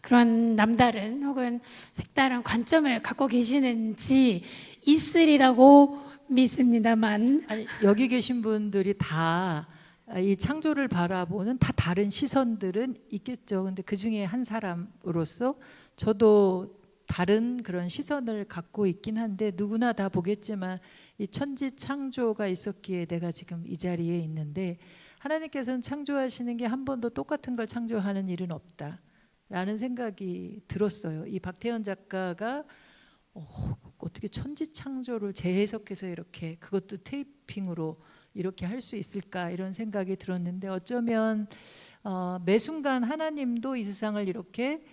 그런 남다른 혹은 색다른 관점을 갖고 계시는지 있으리라고 믿습니다만. 아니, 여기 계신 분들이 다 이 창조를 바라보는 다 다른 시선들은 있겠죠. 근데 그 중에 한 사람으로서 저도 다른 그런 시선을 갖고 있긴 한데 누구나 다 보겠지만 이 천지 창조가 있었기에 내가 지금 이 자리에 있는데, 하나님께서는 창조하시는 게 한 번도 똑같은 걸 창조하는 일은 없다라는 생각이 들었어요. 이 박태원 작가가 어떻게 천지 창조를 재해석해서 이렇게 그것도 테이핑으로 이렇게 할 수 있을까 이런 생각이 들었는데, 어쩌면 매 순간 하나님도 이 세상을 이렇게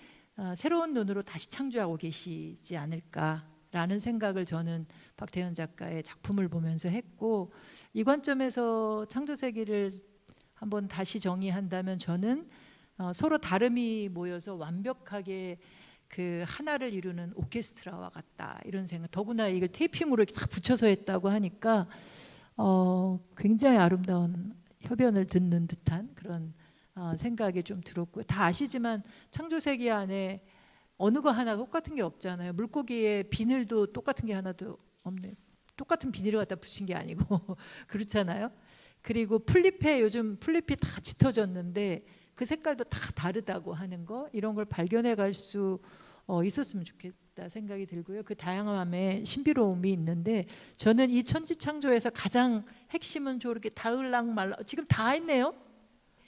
새로운 눈으로 다시 창조하고 계시지 않을까라는 생각을 저는 박태원 작가의 작품을 보면서 했고, 이 관점에서 창조세계를 한번 다시 정의한다면 저는 서로 다름이 모여서 완벽하게 그 하나를 이루는 오케스트라와 같다 이런 생각. 더구나 이걸 테이핑으로 이렇게 다 붙여서 했다고 하니까 굉장히 아름다운 협연을 듣는 듯한 그런 생각이 좀 들었고요. 다 아시지만 창조세계 안에 어느 거 하나 똑같은 게 없잖아요. 물고기의 비늘도 똑같은 게 하나도 없네. 똑같은 비닐을 갖다 붙인 게 아니고 그렇잖아요. 그리고 요즘 풀잎이 다 짙어졌는데 그 색깔도 다 다르다고 하는 거, 이런 걸 발견해 갈 수 있었으면 싶다 생각이 들고요. 그 다양함에 신비로움이 있는데 저는 이 천지창조에서 가장 핵심은 저렇게 다을락말락 지금 다 했네요.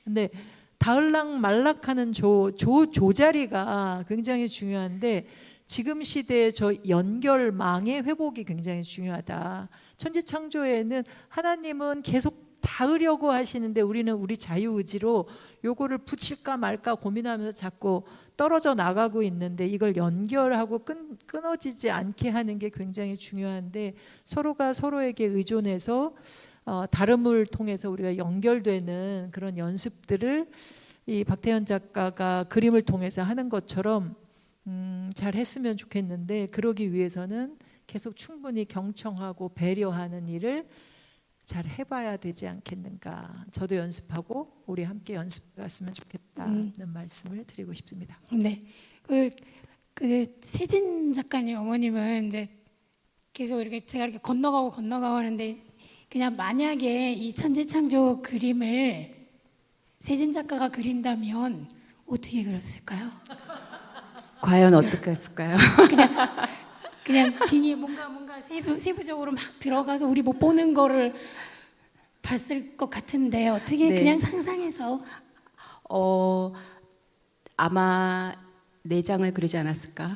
근데 다을락말락하는 조자리가 굉장히 중요한데 지금 시대의 저 연결망의 회복이 굉장히 중요하다. 천지창조에는 하나님은 계속 닿으려고 하시는데 우리는 우리 자유의지로 요거를 붙일까 말까 고민하면서 자꾸 떨어져 나가고 있는데 이걸 연결하고 끊어지지 않게 하는 게 굉장히 중요한데 서로가 서로에게 의존해서 다름을 통해서 우리가 연결되는 그런 연습들을 이 박태현 작가가 그림을 통해서 하는 것처럼 잘 했으면 좋겠는데 그러기 위해서는 계속 충분히 경청하고 배려하는 일을 잘 해봐야 되지 않겠는가. 저도 연습하고 우리 함께 연습했으면 좋겠다는 말씀을 드리고 싶습니다. 네, 그 세진 작가님 어머님은 이제 계속 이렇게 제가 이렇게 건너가고 하는데 그냥 만약에 이 천지창조 그림을 세진 작가가 그린다면 어떻게 그렸을까요? 과연 어떻게 했을까요? 그냥 빙이 뭔가 세부적으로 막 들어가서 우리 못 보는 거를 봤을 것 같은데 어떻게 네. 그냥 상상해서 아마 4장을 그리지 않았을까?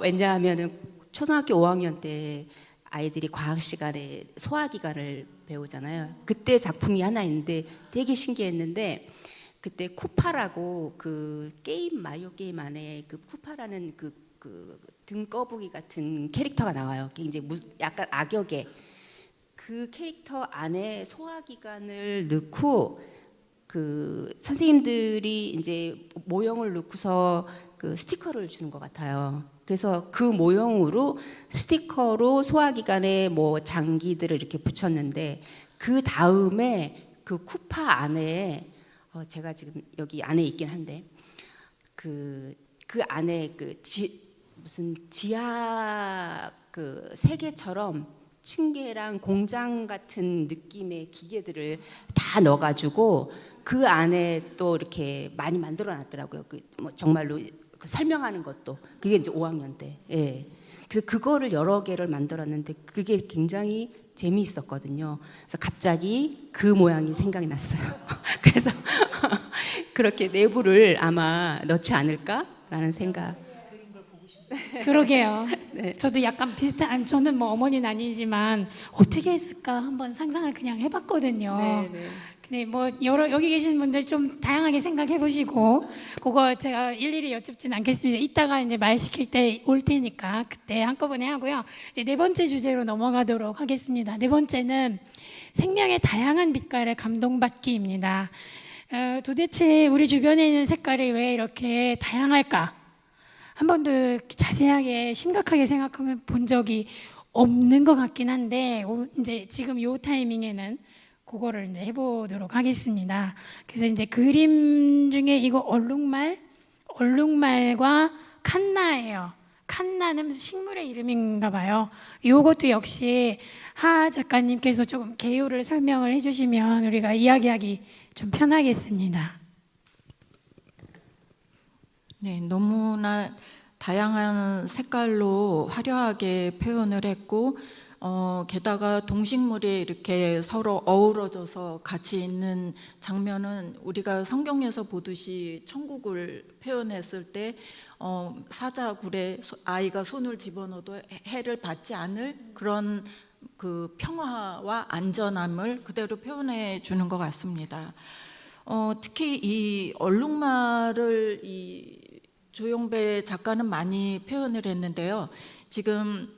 왜냐하면은 초등학교 5학년 때 아이들이 과학 시간에 소화기관을 배우잖아요. 그때 작품이 하나 있는데 되게 신기했는데 그때 쿠파라고 그 게임 마리오 게임 안에 그 쿠파라는 그 등꺼부기 같은 캐릭터가 나와요. 이제 약간 악역의 그 캐릭터 안에 소화기관을 넣고 그 선생님들이 이제 모형을 넣고서 그 스티커를 주는 것 같아요. 그래서 그 모형으로 스티커로 소화기관에 뭐 장기들을 이렇게 붙였는데 그 다음에 그 쿠파 안에 제가 지금 여기 안에 있긴 한데 그 안에 무슨 지하 그 세계처럼 층계랑 공장 같은 느낌의 기계들을 다 넣어가지고 그 안에 또 이렇게 많이 만들어놨더라고요. 뭐 정말로 그 설명하는 것도 그게 이제 5학년 때. 예. 그래서 그거를 여러 개를 만들었는데 그게 굉장히 재미있었거든요. 그래서 갑자기 그 모양이 생각이 났어요. 그래서 그렇게 내부를 아마 넣지 않을까라는 생각. 그러게요. 네. 저도 약간 비슷한 저는 뭐 어머니는 아니지만 어떻게 했을까 한번 상상을 그냥 해봤거든요. 네. 근데 뭐 여기 계신 분들 좀 다양하게 생각해 보시고 그거 제가 일일이 여쭙진 않겠습니다. 이따가 이제 말 시킬 때 올 테니까 그때 한꺼번에 하고요. 이제 4번째 주제로 넘어가도록 하겠습니다. 4번째는 생명의 다양한 빛깔에 감동받기입니다. 도대체 우리 주변에 있는 색깔이 왜 이렇게 다양할까? 한 번도 자세하게 심각하게 생각해 본 적이 없는 것 같긴 한데 이제 지금 요 타이밍에는 그거를 이제 해보도록 하겠습니다. 그래서 이제 그림 중에 이거 얼룩말과 칸나예요. 칸나는 식물의 이름인가 봐요. 요것도 역시 하 작가님께서 조금 개요를 설명을 해주시면 우리가 이야기하기 좀 편하겠습니다. 네, 너무나 다양한 색깔로 화려하게 표현을 했고 게다가 동식물이 이렇게 서로 어우러져서 같이 있는 장면은 우리가 성경에서 보듯이 천국을 표현했을 때 사자굴에 아이가 손을 집어넣어도 해를 받지 않을 그런 그 평화와 안전함을 그대로 표현해 주는 것 같습니다. 특히 이 얼룩말을 이 조용배 작가는 많이 표현을 했는데요. 지금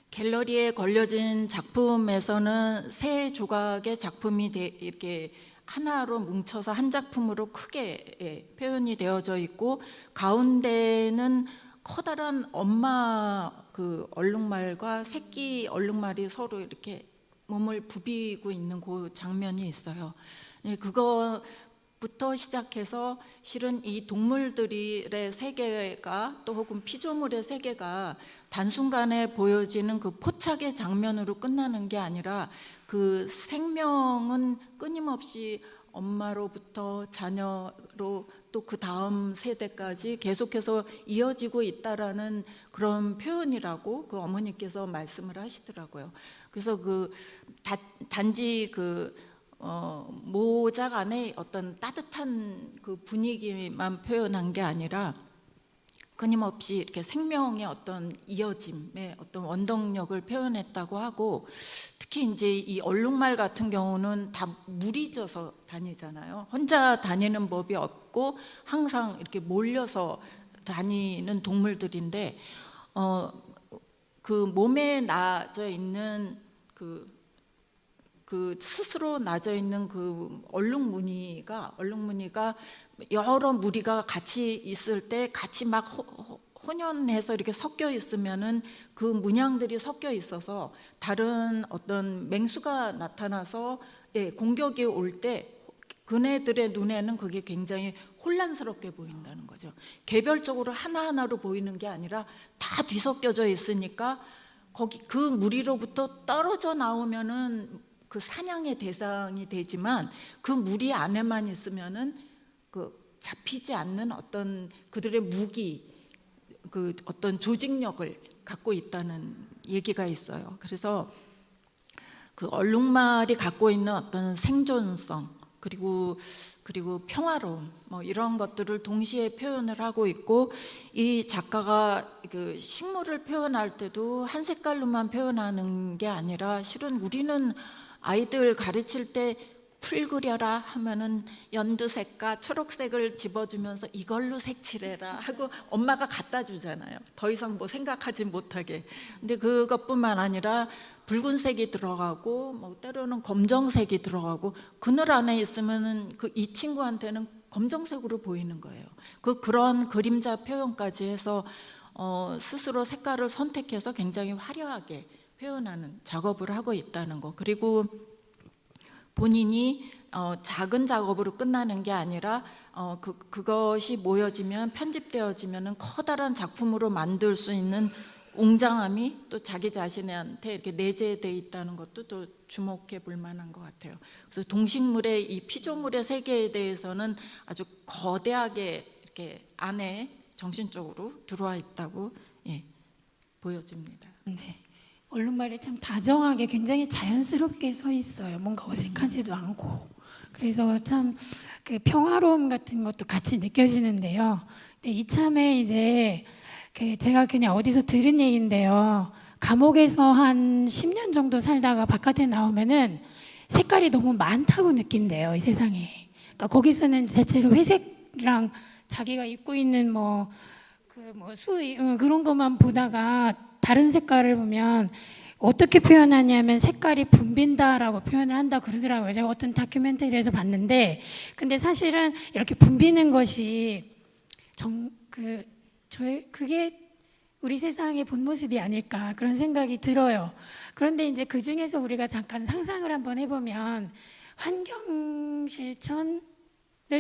갤러리에 걸려진 작품에서는 3조각의 작품이 이렇게 하나로 뭉쳐서 한 작품으로 크게 표현이 되어져 있고 가운데는 커다란 엄마 그 얼룩말과 새끼 얼룩말이 서로 이렇게 몸을 부비고 있는 그 장면이 있어요. 네, 그거부터 시작해서 실은 이 동물들의 세계가 또 혹은 피조물의 세계가 단순간에 보여지는 그 포착의 장면으로 끝나는 게 아니라 그 생명은 끊임없이 엄마로부터 자녀로 또 그 다음 세대까지 계속해서 이어지고 있다라는 그런 표현이라고 그 어머니께서 말씀을 하시더라고요. 그래서 단지 모작 안에 어떤 따뜻한 그 분위기만 표현한 게 아니라 끊임없이 이렇게 생명의 어떤 이어짐의 어떤 원동력을 표현했다고 하고, 특히 이제 이 얼룩말 같은 경우는 다 물이 져서 다니잖아요. 혼자 다니는 법이 없고 항상 이렇게 몰려서 다니는 동물들인데, 그 몸에 나져 있는 그 스스로 나져 있는 그 얼룩무늬가 여러 무리가 같이 있을 때 같이 막 혼연해서 이렇게 섞여 있으면은 그 문양들이 섞여 있어서 다른 어떤 맹수가 나타나서 공격이 올 때 그네들의 눈에는 그게 굉장히 혼란스럽게 보인다는 거죠. 개별적으로 하나하나로 보이는 게 아니라 다 뒤섞여져 있으니까 거기 그 무리로부터 떨어져 나오면은 그 사냥의 대상이 되지만 그 무리 안에만 있으면은 그 잡히지 않는 어떤 그들의 무기, 그 어떤 조직력을 갖고 있다는 얘기가 있어요. 그래서 그 얼룩말이 갖고 있는 어떤 생존성 그리고 평화로움 뭐 이런 것들을 동시에 표현을 하고 있고, 이 작가가 그 식물을 표현할 때도 한 색깔로만 표현하는 게 아니라, 실은 우리는 아이들 가르칠 때 풀 그려라 하면은 연두색과 초록색을 집어주면서 이걸로 색칠해라 하고 엄마가 갖다 주잖아요. 더 이상 뭐 생각하지 못하게. 근데 그것뿐만 아니라 붉은색이 들어가고 뭐 때로는 검정색이 들어가고, 그늘 안에 있으면은 이 친구한테는 검정색으로 보이는 거예요. 그런 그림자 표현까지 해서 스스로 색깔을 선택해서 굉장히 화려하게 표현하는 작업을 하고 있다는 거. 그리고 본인이 작은 작업으로 끝나는 게 아니라 그것이 모여지면 편집되어지면 커다란 작품으로 만들 수 있는 웅장함이 또 자기 자신한테 이렇게 내재되어 있다는 것도 또 주목해 볼 만한 것 같아요. 그래서 동식물의 이 피조물의 세계에 대해서는 아주 거대하게 이렇게 안에 정신적으로 들어와 있다고 보여집니다. 네. 얼룩말이 참 다정하게 굉장히 자연스럽게 서 있어요. 뭔가 어색하지도 않고. 그래서 참 그 평화로움 같은 것도 같이 느껴지는데요. 근데 이참에 이제 제가 그냥 어디서 들은 얘기인데요. 감옥에서 한 10년 정도 살다가 바깥에 나오면은 색깔이 너무 많다고 느낀대요, 이 세상에. 그러니까 거기서는 대체로 회색이랑 자기가 입고 있는 그런 것만 보다가 다른 색깔을 보면 어떻게 표현하냐면 색깔이 붐빈다라고 표현을 한다 그러더라고요. 제가 어떤 다큐멘터리에서 봤는데, 근데 사실은 이렇게 붐비는 것이 그게 우리 세상의 본 모습이 아닐까 그런 생각이 들어요. 그런데 이제 그 중에서 우리가 잠깐 상상을 한번 해보면 환경 실천을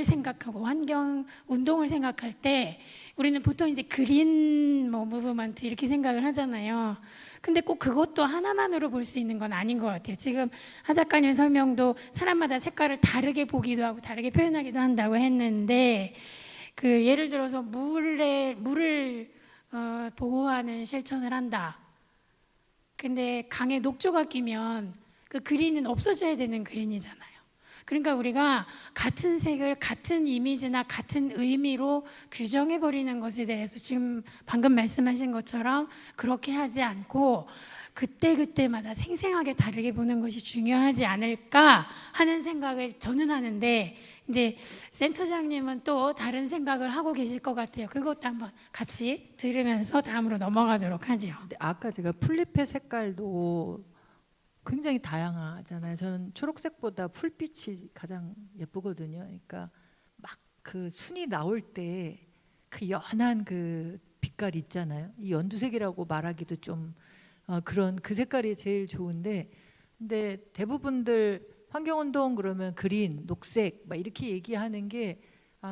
생각하고 환경 운동을 생각할 때 우리는 보통 이제 그린 무브먼트 이렇게 생각을 하잖아요. 근데 꼭 그것도 하나만으로 볼 수 있는 건 아닌 것 같아요. 지금 하 작가님 설명도 사람마다 색깔을 다르게 보기도 하고 다르게 표현하기도 한다고 했는데, 예를 들어서 물을 보호하는 실천을 한다. 근데 강에 녹조가 끼면 그 그린은 없어져야 되는 그린이잖아요. 그러니까 우리가 같은 색을 같은 이미지나 같은 의미로 규정해 버리는 것에 대해서 지금 방금 말씀하신 것처럼 그렇게 하지 않고 그때그때마다 생생하게 다르게 보는 것이 중요하지 않을까 하는 생각을 저는 하는데, 이제 센터장님은 또 다른 생각을 하고 계실 것 같아요. 그것도 한번 같이 들으면서 다음으로 넘어가도록 하죠. 근데 아까 제가 풀잎의 색깔도 굉장히 다양하잖아요. 저는 초록색보다 풀빛이 가장 예쁘거든요. 그러니까 막 그 순이 나올 때 그 연한 그 빛깔 있잖아요. 이 연두색이라고 말하기도 좀 그런 그 색깔이 제일 좋은데, 근데 대부분들 환경운동 그러면 그린, 녹색 막 이렇게 얘기하는 게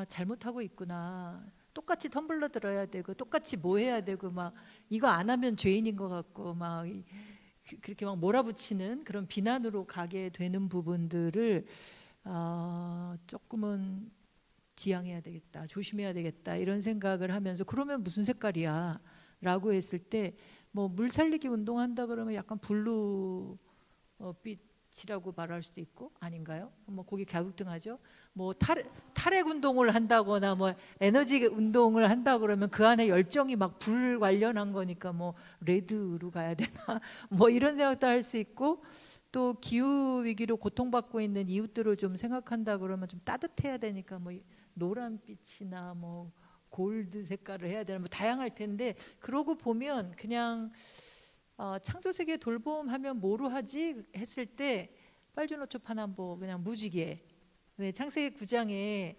잘못하고 있구나. 똑같이 텀블러 들어야 되고 똑같이 뭐 해야 되고 막 이거 안 하면 죄인인 것 같고 막 그렇게 막 몰아붙이는 그런 비난으로 가게 되는 부분들을 조금은 지양해야 되겠다, 조심해야 되겠다 이런 생각을 하면서 그러면 무슨 색깔이야? 라고 했을 때 뭐 물 살리기 운동한다 그러면 약간 블루 빛이라고 말할 수도 있고 아닌가요? 뭐 거기 갸우뚱하죠. 뭐 탈핵 운동을 한다거나 뭐 에너지 운동을 한다 그러면 그 안에 열정이 막 불 관련한 거니까 뭐 레드로 가야 되나 뭐 이런 생각도 할 수 있고 또 기후 위기로 고통받고 있는 이웃들을 좀 생각한다 그러면 좀 따뜻해야 되니까 뭐 노란빛이나 뭐 골드 색깔을 해야 되나 뭐 다양할 텐데 그러고 보면 그냥 창조세계 돌봄하면 뭐로 하지 했을 때 빨주노초파남보 그냥 무지개. 네, 창세기 9장에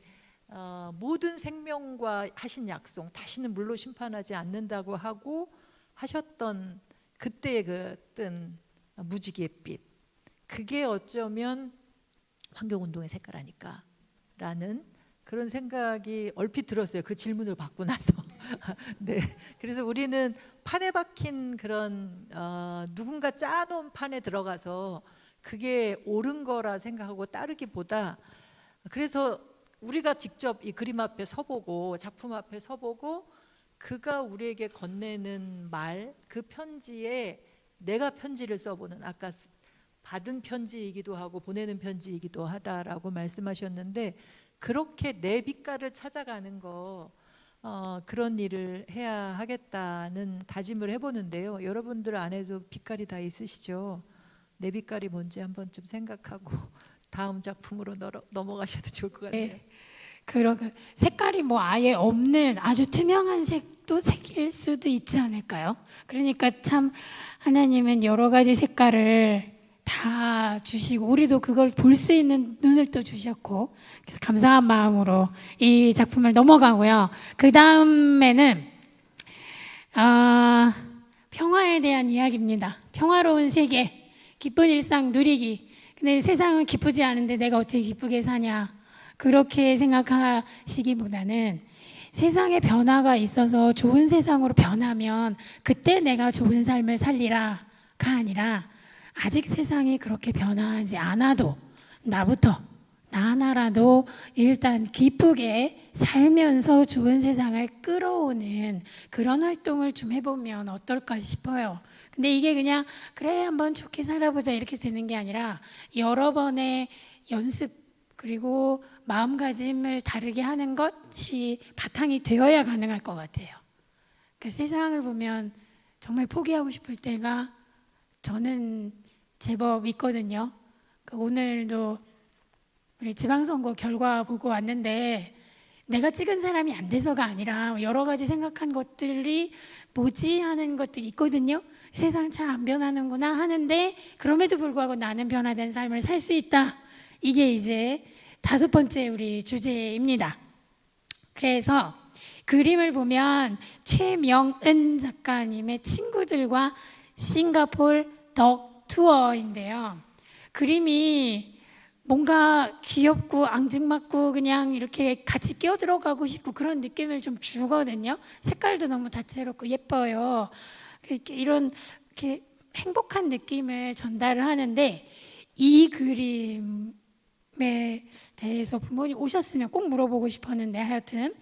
모든 생명과 하신 약속 다시는 물로 심판하지 않는다고 하고 하셨던 그때의 그 뜬 무지개빛 그게 어쩌면 환경운동의 색깔 아닐까 라는 그런 생각이 얼핏 들었어요. 그 질문을 받고 나서. 네, 그래서 우리는 판에 박힌 그런 누군가 짜놓은 판에 들어가서 그게 옳은 거라 생각하고 따르기보다 그래서 우리가 직접 이 그림 앞에 서보고 작품 앞에 서보고 그가 우리에게 건네는 말, 그 편지에 내가 편지를 써보는 아까 받은 편지이기도 하고 보내는 편지이기도 하다라고 말씀하셨는데 그렇게 내 빛깔을 찾아가는 거 그런 일을 해야 하겠다는 다짐을 해보는데요. 여러분들 안에도 빛깔이 다 있으시죠? 내 빛깔이 뭔지 한번 좀 생각하고 다음 작품으로 넘어가셔도 좋을 것 같아요. 네. 그러고 색깔이 뭐 아예 없는 아주 투명한 색도 색일 수도 있지 않을까요? 그러니까 참 하나님은 여러 가지 색깔을 다 주시고 우리도 그걸 볼 수 있는 눈을 또 주셨고 그래서 감사한 마음으로 이 작품을 넘어가고요. 그 다음에는 평화에 대한 이야기입니다. 평화로운 세계, 기쁜 일상 누리기. 근데 세상은 기쁘지 않은데 내가 어떻게 기쁘게 사냐 그렇게 생각하시기보다는 세상에 변화가 있어서 좋은 세상으로 변하면 그때 내가 좋은 삶을 살리라가 아니라 아직 세상이 그렇게 변화하지 않아도 나부터 나 하나라도 일단 기쁘게 살면서 좋은 세상을 끌어오는 그런 활동을 좀 해보면 어떨까 싶어요. 근데 이게 그냥 그래 한번 좋게 살아보자 이렇게 되는 게 아니라 여러 번의 연습 그리고 마음가짐을 다르게 하는 것이 바탕이 되어야 가능할 것 같아요. 그러니까 세상을 보면 정말 포기하고 싶을 때가 저는 제법 있거든요. 오늘도 우리 지방선거 결과 보고 왔는데 내가 찍은 사람이 안 돼서가 아니라 여러 가지 생각한 것들이 뭐지 하는 것들이 있거든요. 세상 잘 안 변하는구나 하는데 그럼에도 불구하고 나는 변화된 삶을 살 수 있다. 이게 이제 5번째 우리 주제입니다. 그래서 그림을 보면 최명은 작가님의 친구들과 싱가포르 덕 투어인데요. 그림이 뭔가 귀엽고 앙증맞고 그냥 이렇게 같이 끼어들어가고 싶고 그런 느낌을 좀 주거든요. 색깔도 너무 다채롭고 예뻐요. 이런 이렇게 행복한 느낌을 전달을 하는데 이 그림에 대해서 부모님 오셨으면 꼭 물어보고 싶었는데 하여튼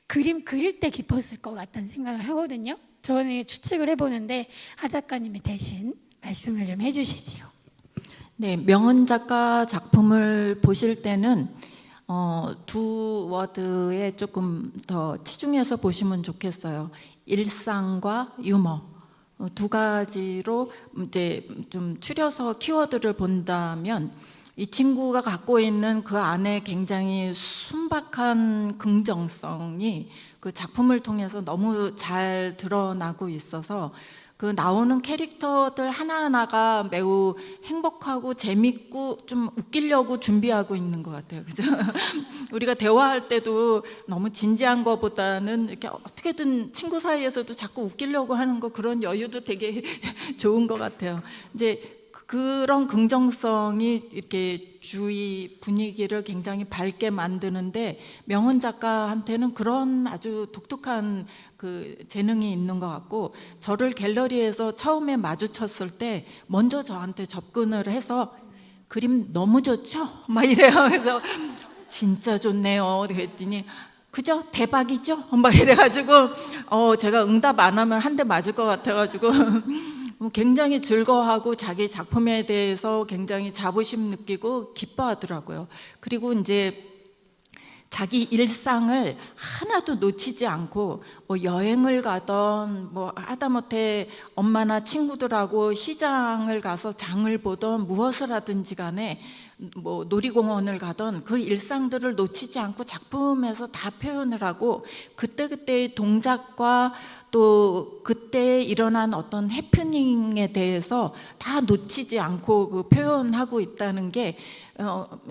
그림 그릴 때 기뻤을 것 같다는 생각을 하거든요. 저는 추측을 해보는데 하 작가님이 대신 말씀을 좀 해주시지요. 네, 명은 작가 작품을 보실 때는 두 워드에 조금 더 치중해서 보시면 좋겠어요. 일상과 유머. 두 가지로 이제 좀 추려서 키워드를 본다면 이 친구가 갖고 있는 그 안에 굉장히 순박한 긍정성이 그 작품을 통해서 너무 잘 드러나고 있어서 그 나오는 캐릭터들 하나하나가 매우 행복하고 재밌고 좀 웃기려고 준비하고 있는 것 같아요. 그죠? 우리가 대화할 때도 너무 진지한 것보다는 이렇게 어떻게든 친구 사이에서도 자꾸 웃기려고 하는 거 그런 여유도 되게 좋은 것 같아요. 이제 그런 긍정성이 이렇게 주위 분위기를 굉장히 밝게 만드는데 명은 작가한테는 그런 아주 독특한 그 재능이 있는 것 같고 저를 갤러리에서 처음에 마주쳤을 때 먼저 저한테 접근을 해서 그림 너무 좋죠? 막 이래요. 그래서 진짜 좋네요. 그랬더니 그죠? 대박이죠? 막 이래가지고 제가 응답 안 하면 한 대 맞을 것 같아가지고 굉장히 즐거워하고 자기 작품에 대해서 굉장히 자부심 느끼고 기뻐하더라고요. 그리고 이제 자기 일상을 하나도 놓치지 않고 뭐 여행을 가던 뭐 하다못해 엄마나 친구들하고 시장을 가서 장을 보던 무엇을 하든지 간에 뭐 놀이공원을 가던 그 일상들을 놓치지 않고 작품에서 다 표현을 하고 그때그때의 동작과 또 그때 일어난 어떤 해프닝에 대해서 다 놓치지 않고 그 표현하고 있다는 게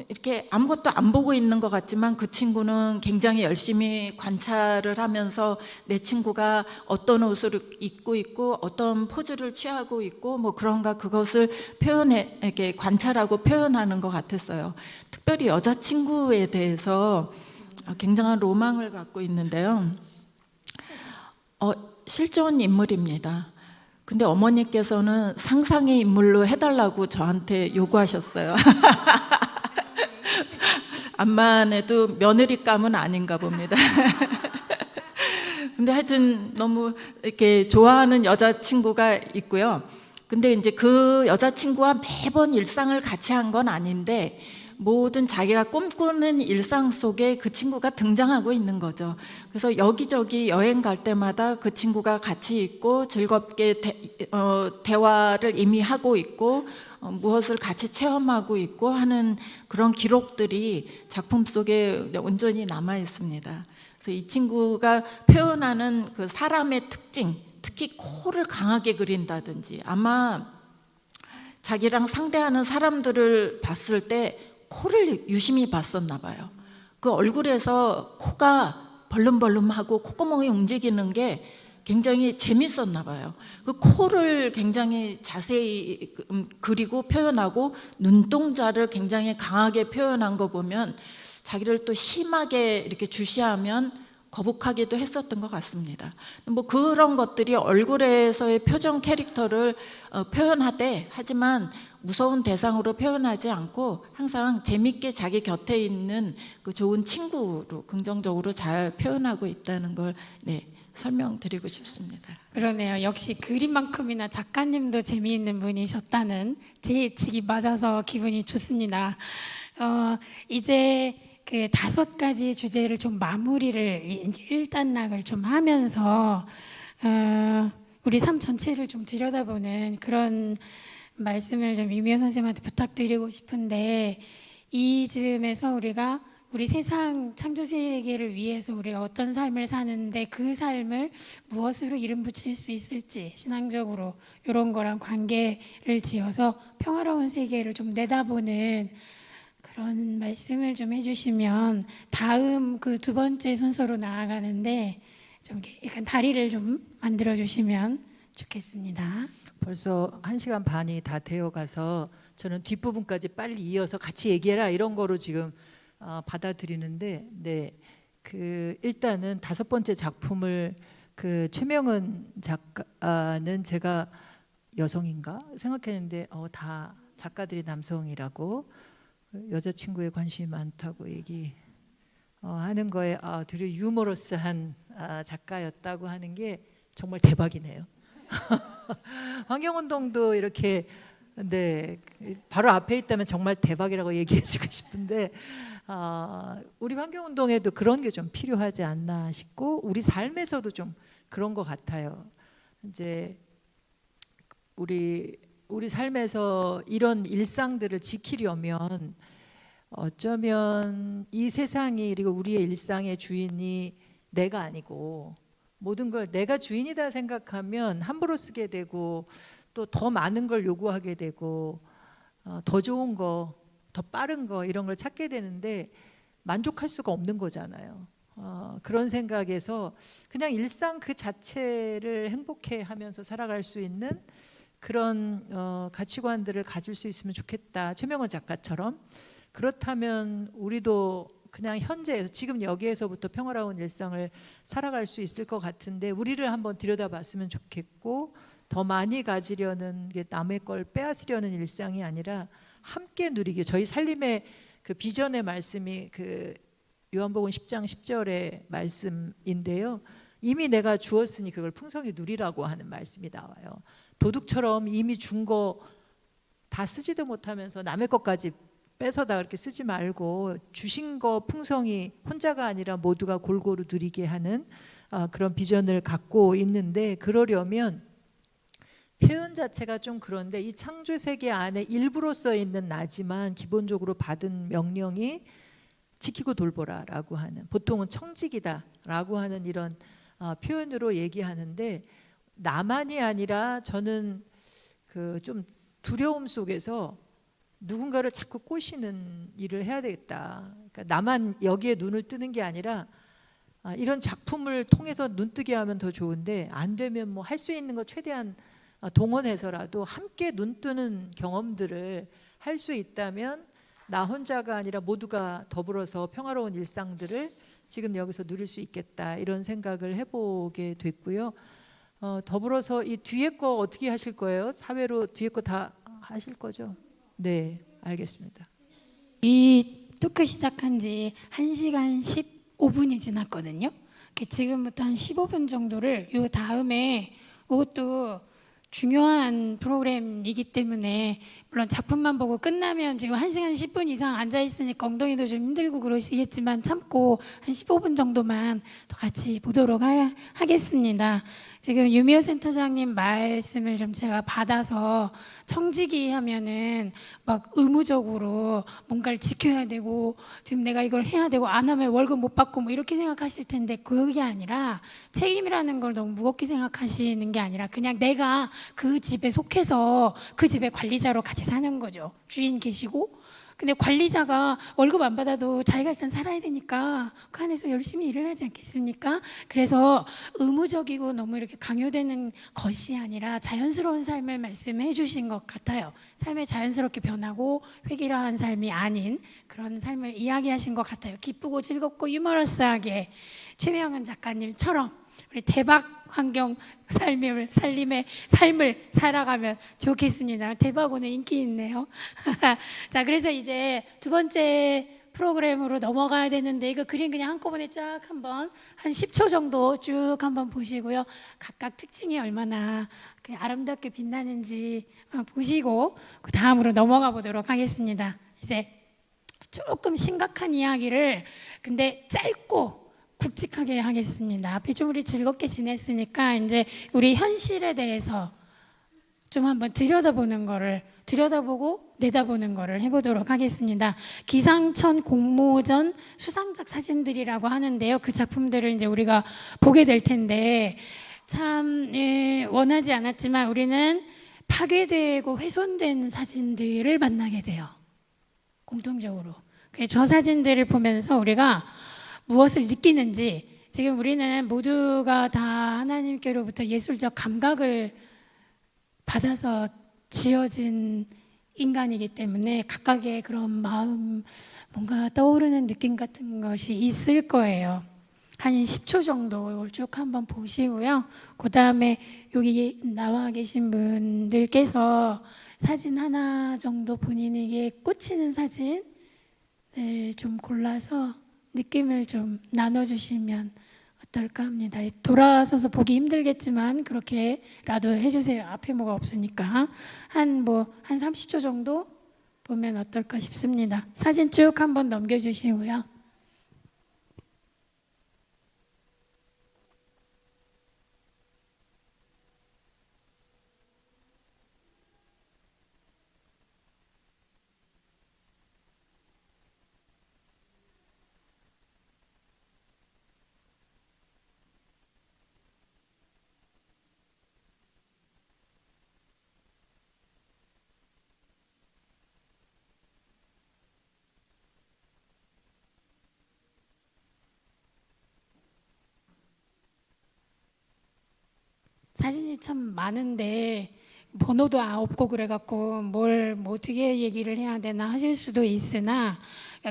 이렇게 아무것도 안 보고 있는 것 같지만 그 친구는 굉장히 열심히 관찰을 하면서 내 친구가 어떤 옷을 입고 있고 어떤 포즈를 취하고 있고 뭐 그런가 그것을 표현해 이렇게 관찰하고 표현하는 것 같았어요. 특별히 여자친구에 대해서 굉장한 로망을 갖고 있는데요. 실존 인물입니다. 근데 어머니께서는 상상의 인물로 해달라고 저한테 요구하셨어요. 암만 해도 며느리감은 아닌가 봅니다. 근데 하여튼 너무 이렇게 좋아하는 여자친구가 있고요. 근데 이제 그 여자친구와 매번 일상을 같이 한 건 아닌데 모든 자기가 꿈꾸는 일상 속에 그 친구가 등장하고 있는 거죠. 그래서 여기저기 여행 갈 때마다 그 친구가 같이 있고 즐겁게 대화를 이미 하고 있고 무엇을 같이 체험하고 있고 하는 그런 기록들이 작품 속에 온전히 남아 있습니다. 그래서 이 친구가 표현하는 그 사람의 특징, 특히 코를 강하게 그린다든지 아마 자기랑 상대하는 사람들을 봤을 때 코를 유심히 봤었나 봐요. 그 얼굴에서 코가 벌름벌름하고 콧구멍이 움직이는 게 굉장히 재밌었나 봐요. 그 코를 굉장히 자세히 그리고 표현하고 눈동자를 굉장히 강하게 표현한 거 보면 자기를 또 심하게 이렇게 주시하면 거북하기도 했었던 것 같습니다. 뭐 그런 것들이 얼굴에서의 표정 캐릭터를 표현하되 하지만 무서운 대상으로 표현하지 않고 항상 재밌게 자기 곁에 있는 그 좋은 친구로 긍정적으로 잘 표현하고 있다는 걸 설명드리고 싶습니다. 그러네요. 역시 그림만큼이나 작가님도 재미있는 분이셨다는 제 예측이 맞아서 기분이 좋습니다. 이제 그 5가지 주제를 좀 마무리를 일단락을 좀 하면서 우리 삶 전체를 좀 들여다보는 그런 말씀을 좀 유미호 선생님한테 부탁드리고 싶은데 이 즈음에서 우리가 우리 세상 창조 세계를 위해서 우리가 어떤 삶을 사는데 그 삶을 무엇으로 이름 붙일 수 있을지 신앙적으로 이런 거랑 관계를 지어서 평화로운 세계를 좀 내다보는 그런 말씀을 좀 해주시면 다음 그 2번째 순서로 나아가는데 좀 약간 다리를 좀 만들어 주시면 좋겠습니다. 벌써 1시간 반이 다 되어 가서 저는 뒷부분까지 빨리 이어서 같이 얘기해라 이런 거로 지금 받아들이는데 그 일단은 5번째 작품을 그 최명은 작가는 제가 여성인가 생각했는데 다 작가들이 남성이라고 여자친구에 관심이 많다고 하는 거에 되게 유머러스한 작가였다고 하는 게 정말 대박이네요. 환경운동도 이렇게 바로 앞에 있다면 정말 대박이라고 얘기해주고 싶은데 우리 환경운동에도 그런 게 좀 필요하지 않나 싶고 우리 삶에서도 좀 그런 것 같아요. 이제 우리 삶에서 이런 일상들을 지키려면 어쩌면 이 세상이 그리고 우리의 일상의 주인이 내가 아니고 모든 걸 내가 주인이다 생각하면 함부로 쓰게 되고 또 더 많은 걸 요구하게 되고 더 좋은 거, 더 빠른 거 이런 걸 찾게 되는데 만족할 수가 없는 거잖아요. 그런 생각에서 그냥 일상 그 자체를 행복해하면서 살아갈 수 있는 그런 가치관들을 가질 수 있으면 좋겠다. 최명원 작가처럼. 그렇다면 우리도 그냥 현재에서 지금 여기에서부터 평화로운 일상을 살아갈 수 있을 것 같은데 우리를 한번 들여다봤으면 좋겠고 더 많이 가지려는 게 남의 걸 빼앗으려는 일상이 아니라 함께 누리게, 저희 살림의 그 비전의 말씀이 그 요한복음 10장 10절의 말씀인데요. 이미 내가 주었으니 그걸 풍성히 누리라고 하는 말씀이 나와요. 도둑처럼 이미 준 거 다 쓰지도 못하면서 남의 것까지 뺏어다 그렇게 쓰지 말고 주신 거 풍성히 혼자가 아니라 모두가 골고루 누리게 하는 그런 비전을 갖고 있는데, 그러려면 표현 자체가 좀 그런데 이 창조 세계 안에 일부로 써 있는 나지만 기본적으로 받은 명령이 지키고 돌보라라고 하는, 보통은 청직이다라고 하는 이런 표현으로 얘기하는데, 나만이 아니라 저는 그 좀 두려움 속에서 누군가를 자꾸 꼬시는 일을 해야 되겠다. 그러니까 나만 여기에 눈을 뜨는 게 아니라 이런 작품을 통해서 눈뜨게 하면 더 좋은데, 안 되면 뭐 할 수 있는 거 최대한 동원해서라도 함께 눈뜨는 경험들을 할 수 있다면 나 혼자가 아니라 모두가 더불어서 평화로운 일상들을 지금 여기서 누릴 수 있겠다, 이런 생각을 해보게 됐고요. 더불어서 이 뒤에 거 어떻게 하실 거예요? 사회로 뒤에 거 다 하실 거죠? 네, 알겠습니다. 이 토크 시작한 지 1시간 15분이 지났거든요. 지금부터 한 15분 정도를 요 다음에, 이것도 중요한 프로그램이기 때문에 물론 작품만 보고 끝나면 지금 1시간 10분 이상 앉아있으니까 엉덩이도 좀 힘들고 그러시겠지만 참고 한 15분 정도만 더 같이 보도록 하겠습니다. 지금 유미호 센터장님 말씀을 좀 제가 받아서, 청지기 하면은 막 의무적으로 뭔가를 지켜야 되고 지금 내가 이걸 해야 되고 안 하면 월급 못 받고 뭐 이렇게 생각하실 텐데, 그게 아니라 책임이라는 걸 너무 무겁게 생각하시는 게 아니라 그냥 내가 그 집에 속해서 그 집의 관리자로 같이 사는 거죠. 주인 계시고, 근데 관리자가 월급 안 받아도 자기가 일단 살아야 되니까 그 안에서 열심히 일을 하지 않겠습니까? 그래서 의무적이고 너무 이렇게 강요되는 것이 아니라 자연스러운 삶을 말씀해 주신 것 같아요. 삶을 자연스럽게 변하고 획일화한 삶이 아닌 그런 삶을 이야기하신 것 같아요. 기쁘고 즐겁고 유머러스하게 최명은 작가님처럼 우리 대박 환경 삶의 삶을 살아가면 좋겠습니다. 대박오늘 인기 있네요. 자, 그래서 이제 두 번째 프로그램으로 넘어가야 되는데, 이거 그림 그냥 한꺼번에 쫙 한번 한 10초 정도 쭉 한번 보시고요. 각각 특징이 얼마나 아름답게 빛나는지 보시고 그 다음으로 넘어가 보도록 하겠습니다. 이제 조금 심각한 이야기를 근데 짧고 굵직하게 하겠습니다. 앞에 좀 우리 즐겁게 지냈으니까 이제 우리 현실에 대해서 좀 한번 들여다보고 내다보는 거를 해보도록 하겠습니다. 기상천 공모전 수상작 사진들이라고 하는데요. 그 작품들을 이제 우리가 보게 될 텐데, 참 원하지 않았지만 우리는 파괴되고 훼손된 사진들을 만나게 돼요. 공통적으로. 저 사진들을 보면서 우리가 무엇을 느끼는지, 지금 우리는 모두가 다 하나님께로부터 예술적 감각을 받아서 지어진 인간이기 때문에 각각의 그런 마음, 뭔가 떠오르는 느낌 같은 것이 있을 거예요. 한 10초 정도 쭉 한번 보시고요. 그 다음에 여기 나와 계신 분들께서 사진 하나 정도 본인에게 꽂히는 사진을 좀 골라서 느낌을 좀 나눠주시면 어떨까 합니다. 돌아서서 보기 힘들겠지만 그렇게라도 해주세요. 앞에 뭐가 없으니까. 한 30초 정도 보면 어떨까 싶습니다. 사진 쭉 한번 넘겨주시고요. 사진이 참 많은데 번호도 없고 그래갖고 뭘 어떻게 얘기를 해야 되나 하실 수도 있으나,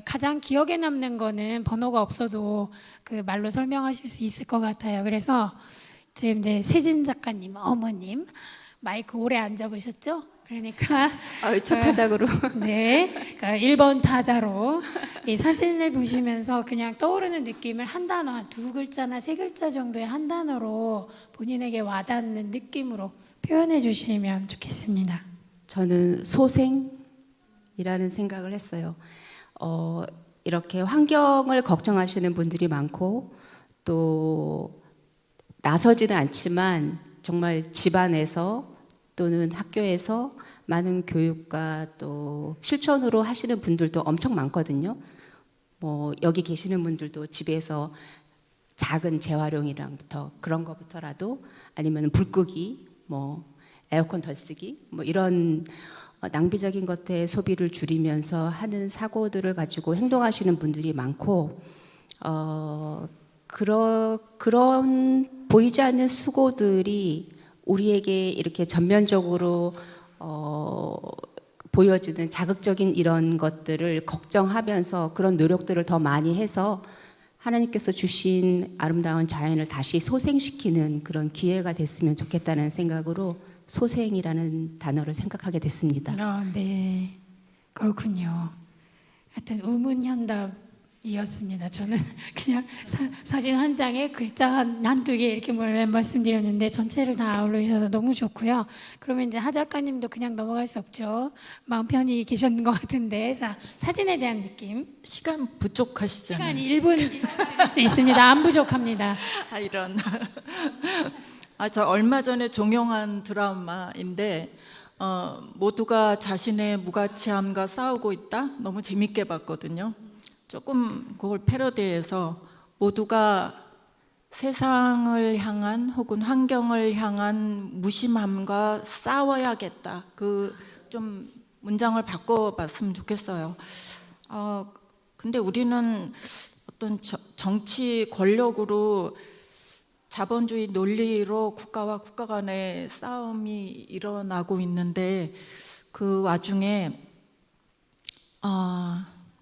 가장 기억에 남는 거는 번호가 없어도 그 말로 설명하실 수 있을 것 같아요. 그래서 지금 이제 세진 작가님 어머님, 마이크 오래 안 잡으셨죠? 그러니까 첫 타작으로. 네, 그러니까 1번 타자로 이 사진을 보시면서 그냥 떠오르는 느낌을 한 단어, 한 2글자나 3글자 정도의 한 단어로 본인에게 와닿는 느낌으로 표현해 주시면 좋겠습니다. 저는 소생이라는 생각을 했어요. 이렇게 환경을 걱정하시는 분들이 많고 또 나서지는 않지만 정말 집안에서 또는 학교에서 많은 교육과 또 실천으로 하시는 분들도 엄청 많거든요. 뭐 여기 계시는 분들도 집에서 작은 재활용이랑부터 그런 거부터라도 아니면 불 끄기, 뭐 에어컨 덜 쓰기, 뭐 이런 낭비적인 것에 소비를 줄이면서 하는 사고들을 가지고 행동하시는 분들이 많고 그런 보이지 않는 수고들이 우리에게 이렇게 전면적으로 보여지는 자극적인 이런 것들을 걱정하면서 그런 노력들을 더 많이 해서 하나님께서 주신 아름다운 자연을 다시 소생시키는 그런 기회가 됐으면 좋겠다는 생각으로 소생이라는 단어를 생각하게 됐습니다. 네, 그렇군요. 하여튼 우문현답이었습니다. 저는 그냥 사진 한 장에 글자 한두 개 이렇게 말씀드렸는데 전체를 다 아우르셔서 너무 좋고요. 그러면 이제 하 작가님도 그냥 넘어갈 수 없죠. 마음 편히 계셨는 것 같은데, 자, 사진에 대한 느낌. 시간 부족하시잖아요. 시간이 1분 드릴 수 있습니다. 안 부족합니다. 이런. 저 얼마 전에 종영한 드라마인데 모두가 자신의 무가치함과 싸우고 있다. 너무 재밌게 봤거든요. 조금 그걸 패러디해서 모두가 세상을 향한 혹은 환경을 향한 무심함과 싸워야겠다. 그 좀 문장을 바꿔봤으면 좋겠어요. 근데 우리는 어떤 정치 권력으로 자본주의 논리로 국가와 국가 간의 싸움이 일어나고 있는데 그 와중에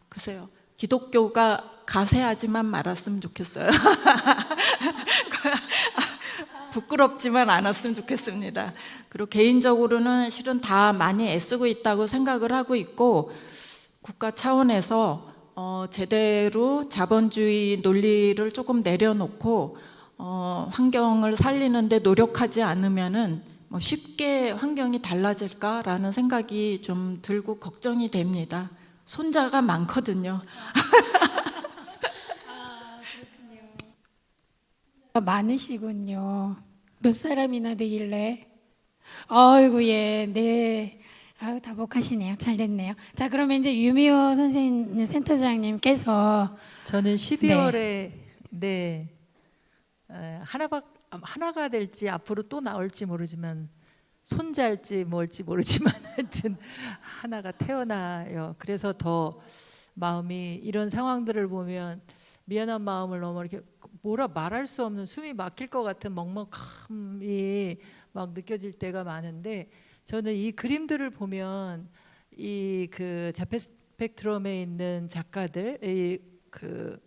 글쎄요, 기독교가 가세하지만 말았으면 좋겠어요. 부끄럽지만 않았으면 좋겠습니다. 그리고 개인적으로는 실은 다 많이 애쓰고 있다고 생각을 하고 있고 국가 차원에서 제대로 자본주의 논리를 조금 내려놓고 환경을 살리는데 노력하지 않으면은 뭐 쉽게 환경이 달라질까라는 생각이 좀 들고 걱정이 됩니다. 손자가 많거든요. 많으시군요. 몇 사람이나 되길래? 아이고, 예, 네. 아유, 다복하시네요. 잘 됐네요. 자, 그러면 이제 유미호 선생님, 센터장님께서 저는 12월에 하나가 될지 앞으로 또 나올지 모르지만 손자일지 뭘지 모르지만 하여튼 하나가 태어나요. 그래서 더 마음이 이런 상황들을 보면 미안한 마음을 너무 이렇게 뭐라 말할 수 없는 숨이 막힐 것 같은 먹먹함이 막 느껴질 때가 많은데 저는 이 그림들을 보면 이 그 자폐 스펙트럼에 있는 작가들 그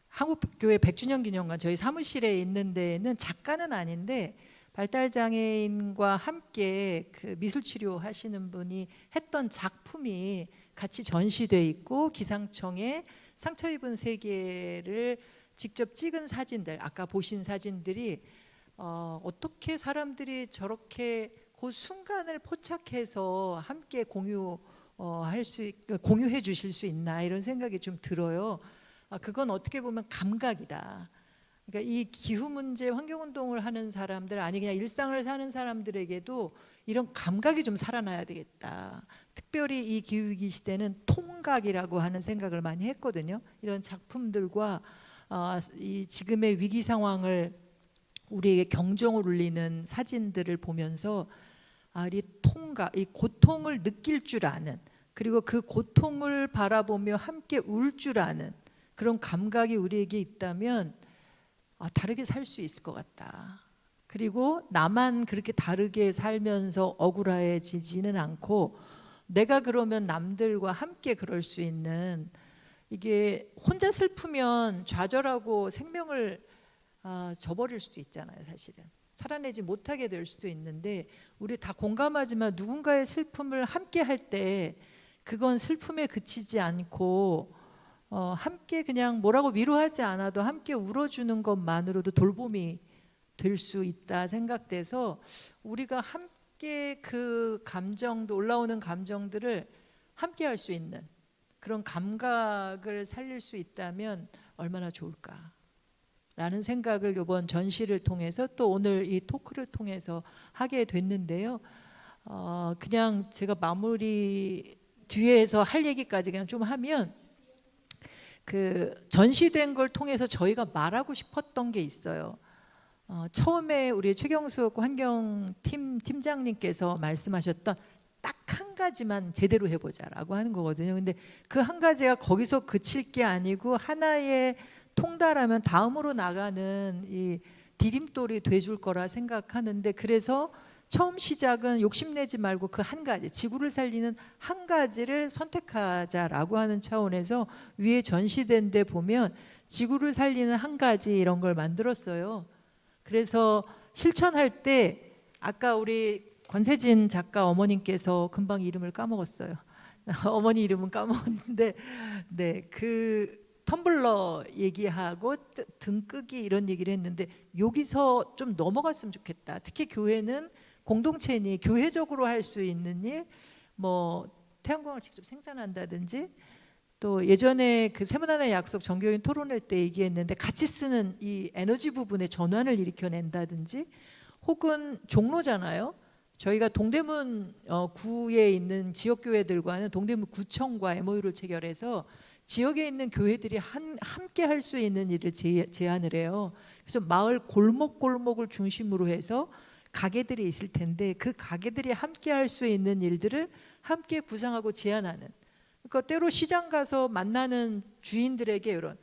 한국교회 100주년 기념관 저희 사무실에 있는 데에는 작가는 아닌데 발달장애인과 함께 그 미술치료 하시는 분이 했던 작품이 같이 전시돼 있고 기상청에 상처 입은 세계를 직접 찍은 사진들 아까 보신 사진들이 어떻게 사람들이 저렇게 그 순간을 포착해서 함께 공유해 주실 수 있나 이런 생각이 좀 들어요. 그건 어떻게 보면 감각이다. 그러니까 이 기후 문제, 환경운동을 하는 사람들 아니 그냥 일상을 사는 사람들에게도 이런 감각이 좀 살아나야 되겠다. 특별히 이 기후위기 시대는 통각이라고 하는 생각을 많이 했거든요. 이런 작품들과 이 지금의 위기 상황을 우리에게 경종을 울리는 사진들을 보면서 이 통각, 이 고통을 느낄 줄 아는 그리고 그 고통을 바라보며 함께 울 줄 아는 그런 감각이 우리에게 있다면 다르게 살 수 있을 것 같다. 그리고 나만 그렇게 다르게 살면서 억울해지지는 않고 내가 그러면 남들과 함께 그럴 수 있는 이게 혼자 슬프면 좌절하고 생명을 저버릴 수도 있잖아요. 사실은 살아내지 못하게 될 수도 있는데, 우리 다 공감하지만 누군가의 슬픔을 함께 할 때 그건 슬픔에 그치지 않고 함께 그냥 뭐라고 위로하지 않아도 함께 울어주는 것만으로도 돌봄이 될 수 있다 생각돼서, 우리가 함께 그 감정도, 올라오는 감정들을 함께 할 수 있는 그런 감각을 살릴 수 있다면 얼마나 좋을까 라는 생각을 이번 전시를 통해서 또 오늘 이 토크를 통해서 하게 됐는데요. 그냥 제가 마무리 뒤에서 할 얘기까지 그냥 좀 하면, 그 전시된 걸 통해서 저희가 말하고 싶었던 게 있어요. 처음에 우리 최경숙 환경팀 팀장님께서 말씀하셨던 딱 한 가지만 제대로 해보자라고 하는 거거든요. 근데 그 한 가지가 거기서 그칠 게 아니고 하나의 통달하면 다음으로 나가는 이 디딤돌이 돼줄 거라 생각하는데, 그래서 처음 시작은 욕심내지 말고 그 한 가지, 지구를 살리는 한 가지를 선택하자라고 하는 차원에서 위에 전시된 데 보면 지구를 살리는 한 가지 이런 걸 만들었어요. 그래서 실천할 때 아까 우리 권세진 작가 어머님께서 금방 이름을 까먹었어요. 어머니 이름은 까먹었는데, 네, 그 텀블러 얘기하고 등 끄기 이런 얘기를 했는데, 여기서 좀 넘어갔으면 좋겠다. 특히 교회는 공동체니 교회적으로 할 수 있는 일, 뭐 태양광을 직접 생산한다든지, 또 예전에 그 세문안의 약속 정교인 토론회 때 얘기했는데 같이 쓰는 이 에너지 부분의 전환을 일으켜낸다든지, 혹은 종로잖아요. 저희가 동대문 구에 있는 지역교회들과는 동대문 구청과 MOU를 체결해서 지역에 있는 교회들이 함께 할 수 있는 일을 제안을 해요. 그래서 마을 골목골목을 중심으로 해서 가게들이 있을 텐데, 그 가게들이 함께 할 수 있는 일들을 함께 구상하고 제안하는, 그러니까 때로 시장 가서 만나는 주인들에게 이런,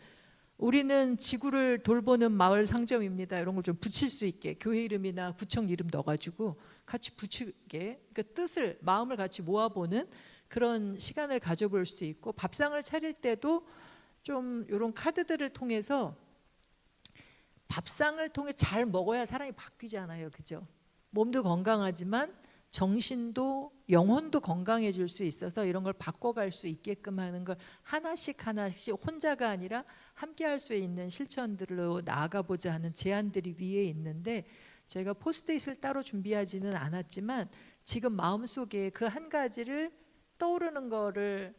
우리는 지구를 돌보는 마을 상점입니다, 이런 걸 좀 붙일 수 있게 교회 이름이나 구청 이름 넣어가지고 같이 붙이게, 그러니까 뜻을, 마음을 같이 모아보는 그런 시간을 가져볼 수도 있고, 밥상을 차릴 때도 좀 이런 카드들을 통해서, 밥상을 통해 잘 먹어야 사람이 바뀌잖아요, 그죠? 몸도 건강하지만 정신도 영혼도 건강해질 수 있어서 이런 걸 바꿔갈 수 있게끔 하는 걸 하나씩 하나씩, 혼자가 아니라 함께 할 수 있는 실천들로 나아가보자 하는 제안들이 위에 있는데, 저희가 포스트잇을 따로 준비하지는 않았지만 지금 마음속에 그 한 가지를 떠오르는 거를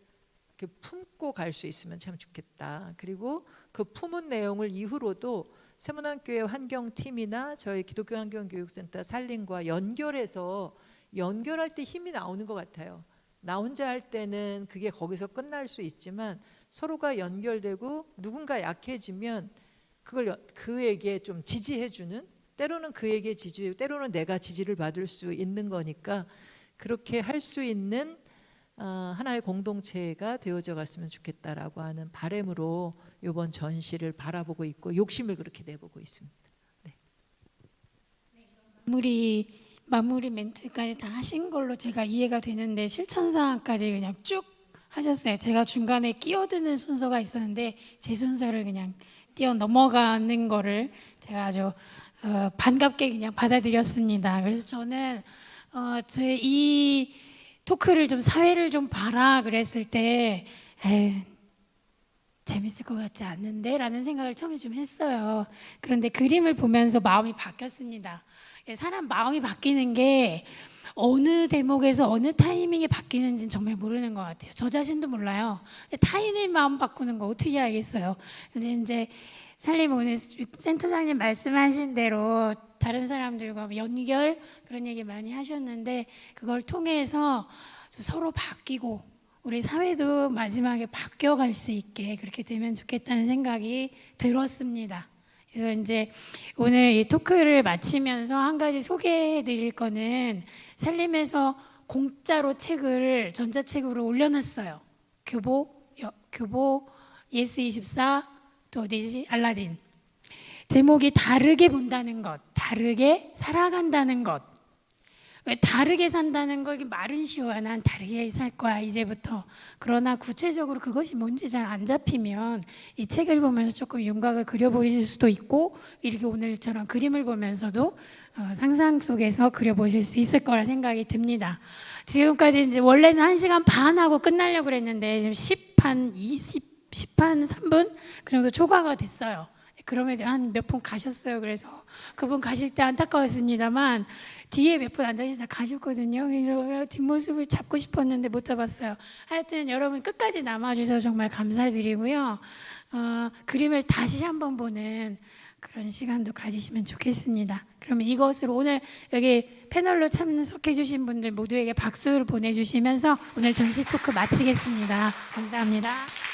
이렇게 품고 갈 수 있으면 참 좋겠다. 그리고 그 품은 내용을 이후로도 세문안교회 환경팀이나 저희 기독교 환경교육센터 살림과 연결해서, 연결할 때 힘이 나오는 것 같아요. 나 혼자 할 때는 그게 거기서 끝날 수 있지만 서로가 연결되고 누군가 약해지면 그걸 그에게 좀 지지해주는, 때로는 그에게 지지, 때로는 내가 지지를 받을 수 있는 거니까 그렇게 할 수 있는 하나의 공동체가 되어져 갔으면 좋겠다라고 하는 바람으로 이번 전시를 바라보고 있고 욕심을 그렇게 내보고 있습니다. 네. 마무리 멘트까지 다 하신 걸로 제가 이해가 되는데, 실천 사항까지 그냥 쭉 하셨어요. 제가 중간에 끼어드는 순서가 있었는데 제 순서를 그냥 뛰어 넘어가는 거를 제가 아주 반갑게 그냥 받아들였습니다. 그래서 저는 제 이 토크를 좀, 사회를 좀 봐라 그랬을 때 재밌을 것 같지 않는데 라는 생각을 처음에 좀 했어요. 그런데 그림을 보면서 마음이 바뀌었습니다. 사람 마음이 바뀌는 게 어느 대목에서 어느 타이밍에 바뀌는지는 정말 모르는 것 같아요. 저 자신도 몰라요. 타인의 마음 바꾸는 거 어떻게 알겠어요. 근데 이제 살림, 오늘 센터장님 말씀하신 대로 다른 사람들과 연결, 그런 얘기 많이 하셨는데, 그걸 통해서 서로 바뀌고 우리 사회도 마지막에 바뀌어갈 수 있게 그렇게 되면 좋겠다는 생각이 들었습니다. 그래서 이제 오늘 이 토크를 마치면서 한 가지 소개해 드릴 거는, 살림에서 공짜로 책을 전자책으로 올려놨어요. 교보, 예스24, 또 어디지? 알라딘. 제목이 다르게 본다는 것, 다르게 살아간다는 것. 왜 다르게 산다는 거, 이게 말은 쉬워요. 난 다르게 살 거야 이제부터. 그러나 구체적으로 그것이 뭔지 잘 안 잡히면 이 책을 보면서 조금 윤곽을 그려버릴 수도 있고, 이렇게 오늘처럼 그림을 보면서도 상상 속에서 그려보실 수 있을 거라 생각이 듭니다. 지금까지 이제 원래는 1시간 반 하고 끝나려고 그랬는데 지금 10한 3분 그 정도 초과가 됐어요. 그럼에도 한 몇 분 가셨어요. 그래서 그분 가실 때 안타까웠습니다만 뒤에 몇 분 앉아 계시다 가셨거든요. 그래서 뒷모습을 잡고 싶었는데 못 잡았어요. 하여튼 여러분 끝까지 남아주셔서 정말 감사드리고요. 그림을 다시 한번 보는 그런 시간도 가지시면 좋겠습니다. 그러면 이것으로 오늘 여기 패널로 참석해 주신 분들 모두에게 박수를 보내주시면서 오늘 전시 토크 마치겠습니다. 감사합니다.